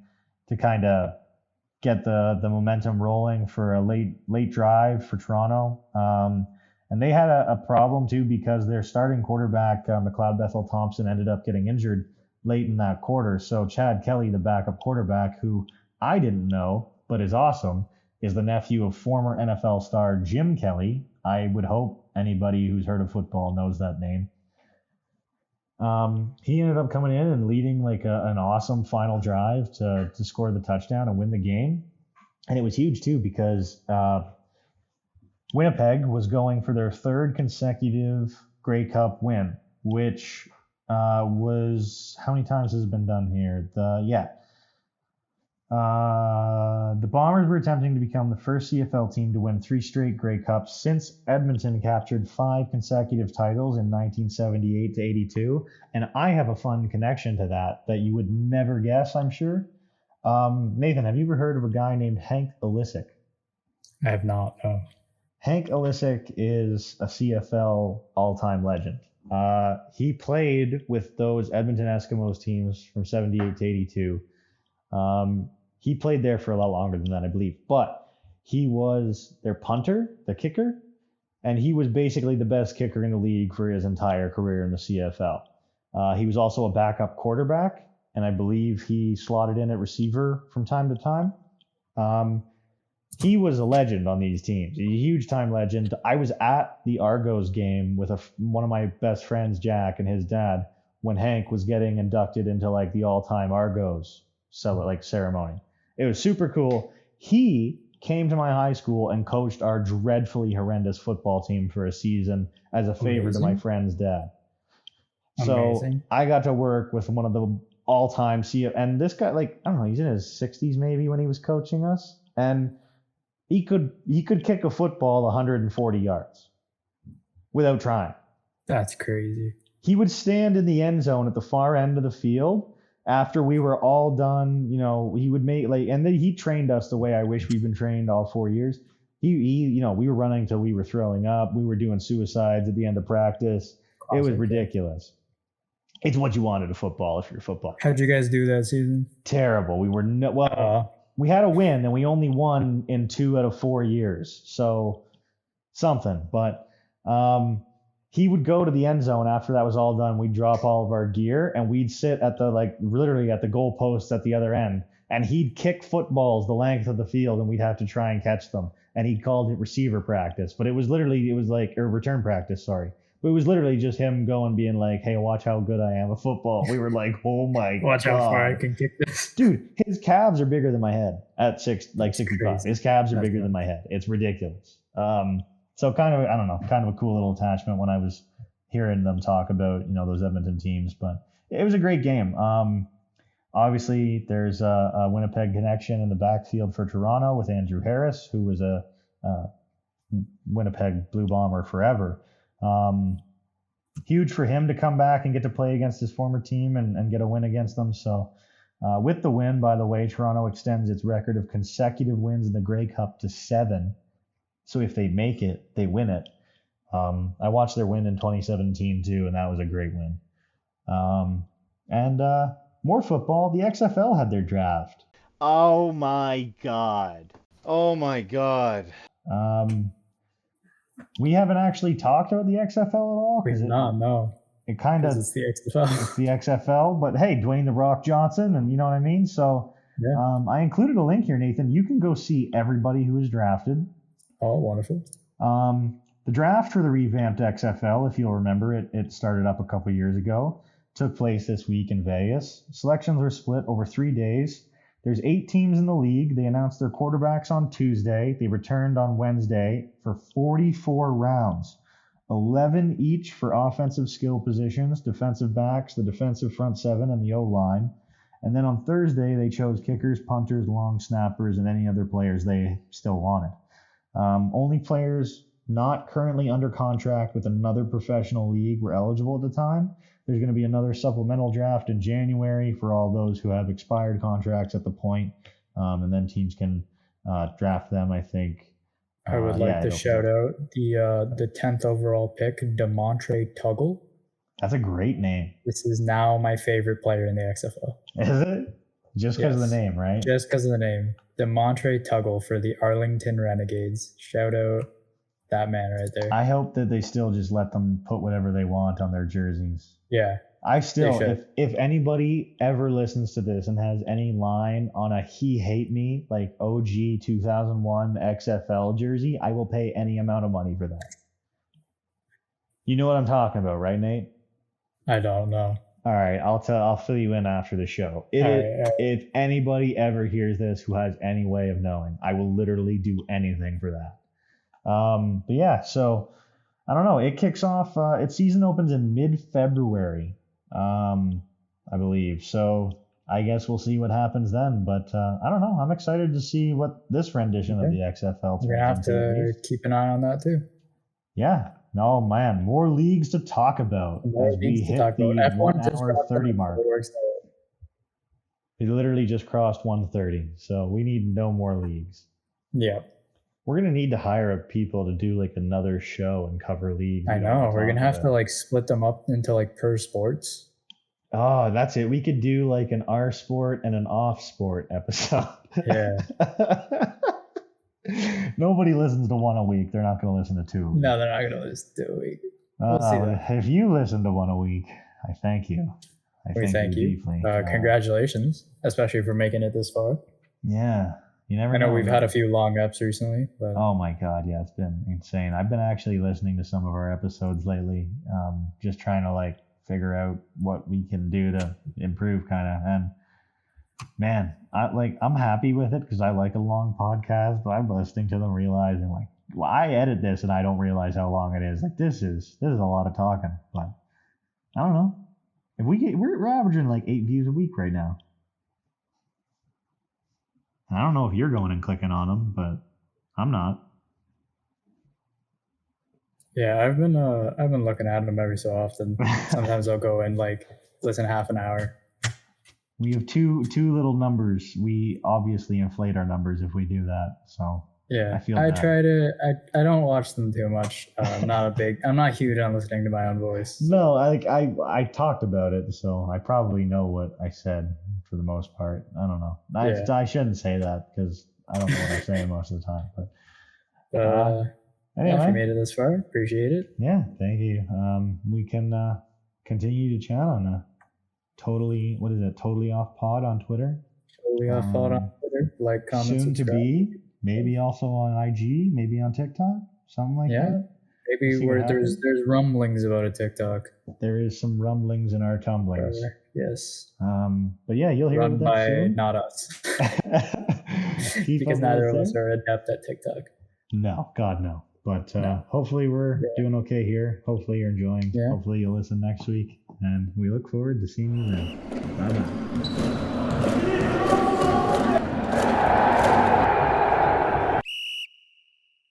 to kind of get the momentum rolling for a late drive for Toronto. And they had a problem too because their starting quarterback, McLeod Bethel Thompson, ended up getting injured late in that quarter. So Chad Kelly, the backup quarterback, who I didn't know but is awesome, is the nephew of former NFL star Jim Kelly. I would hope anybody who's heard of football knows that name. He ended up coming in and leading like an awesome final drive to score the touchdown and win the game. And it was huge too because Winnipeg was going for their 3rd consecutive Grey Cup win, which was, how many times has it been done here? The Bombers were attempting to become the first CFL team to win 3 straight Grey Cups since Edmonton captured 5 consecutive titles in 1978-82. And I have a fun connection to that you would never guess, I'm sure. Nathan, have you ever heard of a guy named Hank Ilisic? I have not, no. Hank Ilisic is a CFL all-time legend. He played with those Edmonton Eskimos teams from 78 to 82. He played there for a lot longer than that, I believe. But he was their punter, the kicker, and he was basically the best kicker in the league for his entire career in the CFL. He was also a backup quarterback, and I believe he slotted in at receiver from time to time. He was a legend on these teams, a huge time legend. I was at the Argos game with one of my best friends, Jack, and his dad when Hank was getting inducted into like the all-time Argos ceremony. It was super cool. He came to my high school and coached our dreadfully horrendous football team for a season as a favor to my friend's dad. So I got to work with one of the all-time CFL, and this guy, like, I don't know, he's in his 60s maybe when he was coaching us, and he could kick a football 140 yards without trying. That's crazy. He would stand in the end zone at the far end of the field after we were all done. You know, he would make and then he trained us the way I wish we'd been trained all 4 years. We were running till we were throwing up. We were doing suicides at the end of practice. Classic. It was ridiculous. It's what you wanted of football if you're football. How'd you guys do that season? Terrible. We were we had a win, and we only won in 2 out of 4 years. So something. But he would go to the end zone after that was all done. We'd drop all of our gear, and we'd sit at literally at the goalposts at the other end. And he'd kick footballs the length of the field, and we'd have to try and catch them. And he called it receiver practice. But it was return practice, sorry. But it was literally just him going, being like, hey, watch how good I am at football. We were like, oh my God. Watch how far I can kick this. Dude, his calves are bigger than my head at 65. His calves are bigger than my head. It's ridiculous. So kind of a cool little attachment when I was hearing them talk about, those Edmonton teams. But it was a great game. Obviously, there's a Winnipeg connection in the backfield for Toronto with Andrew Harris, who was a Winnipeg Blue Bomber forever. Huge for him to come back and get to play against his former team and get a win against them. So with the win, by the way, Toronto extends its record of consecutive wins in the Grey Cup to 7. So if they make it, they win it. I watched their win in 2017 too, and that was a great win. And more football. The XFL had their draft. Oh my God. We haven't actually talked about the XFL at all. No. It kind of it's the XFL. It's the XFL, but hey, Dwayne "The Rock" Johnson, and you know what I mean. So Yeah. I included a link here, Nathan. You can go see everybody who was drafted. Oh, wonderful. The draft for the revamped XFL, if you'll remember it started up a couple years ago, took place this week in Vegas. Selections were split over 3 days. There's 8 teams in the league. They announced their quarterbacks on Tuesday. They returned on Wednesday for 44 rounds, 11 each for offensive skill positions, defensive backs, the defensive front seven, and the O-line. And then on Thursday, they chose kickers, punters, long snappers, and any other players they still wanted. Only players not currently under contract with another professional league were eligible at the time. There's going to be another supplemental draft in January for all those who have expired contracts at the point, and then teams can draft them, I think. I would like to shout out the 10th overall pick, DeMontre Tuggle. That's a great name. This is now my favorite player in the XFL. Is it? Just because of the name, right? Just because of the name. DeMontre Tuggle for the Arlington Renegades. Shout out that man right there. I hope that they still just let them put whatever they want on their jerseys. Yeah. I still, if anybody ever listens to this and has any line on a he hate me, like OG 2001 XFL jersey, I will pay any amount of money for that. You know what I'm talking about, right, Nate? I don't know. All right, I'll fill you in after the show. If anybody ever hears this who has any way of knowing, I will literally do anything for that. But yeah, so I don't know. It kicks off. Its season opens in mid-February, I believe. So I guess we'll see what happens then. But I don't know. I'm excited to see what this rendition of the XFL. We're gonna have to keep an eye on that too. Yeah. No, man, more leagues to talk about as we hit the 1 hour 30 mark. It literally just crossed 1:30, so we need no more leagues. Yeah. We're gonna need to hire people to do like another show and cover leagues. I know. We're gonna have to like split them up into like per sports. Oh, that's it. We could do like an R sport and an off sport episode. Yeah. Nobody listens to one a week. They're not going to listen to two. No, they're not going to listen to a week. We'll see that. If you listen to one a week, I thank you. We thank you. Congratulations, especially for making it this far. Yeah. You never I know know. We've had a few long eps recently. But... Oh my God. Yeah, it's been insane. I've been actually listening to some of our episodes lately, just trying to like figure out what we can do to improve kind of. And man, I'm happy with it because I like a long podcast, but I'm listening to them realizing like, well, I edit this and I don't realize how long it is. Like this is a lot of talking, but I don't know. If we're averaging like 8 views a week right now. I don't know if you're going and clicking on them, but I'm not. Yeah, I've been looking at them every so often. Sometimes I'll go and like listen half an hour. We have two little numbers. We obviously inflate our numbers if we do that. So yeah, I don't watch them too much. I'm not huge on listening to my own voice. No, I talked about it, so I probably know what I said for the most part. I don't know. I shouldn't say that because I don't know what I'm saying most of the time. But anyway, if you made it this far, appreciate it. Yeah, thank you. We can continue to chat on Totally Off Pod on Twitter. Totally Off Pod on Twitter. Like, comment, soon subscribe. To be, maybe also on IG, maybe on TikTok, something like that. Maybe there's rumblings about a TikTok. There is some rumblings in our tumblings. Yes. But yeah, you'll hear Run about that soon. Not us. Because neither of us are adept at TikTok. No, God no. But hopefully we're doing okay here. Hopefully you're enjoying. Yeah. Hopefully you'll listen next week. And we look forward to seeing you then. Bye-bye.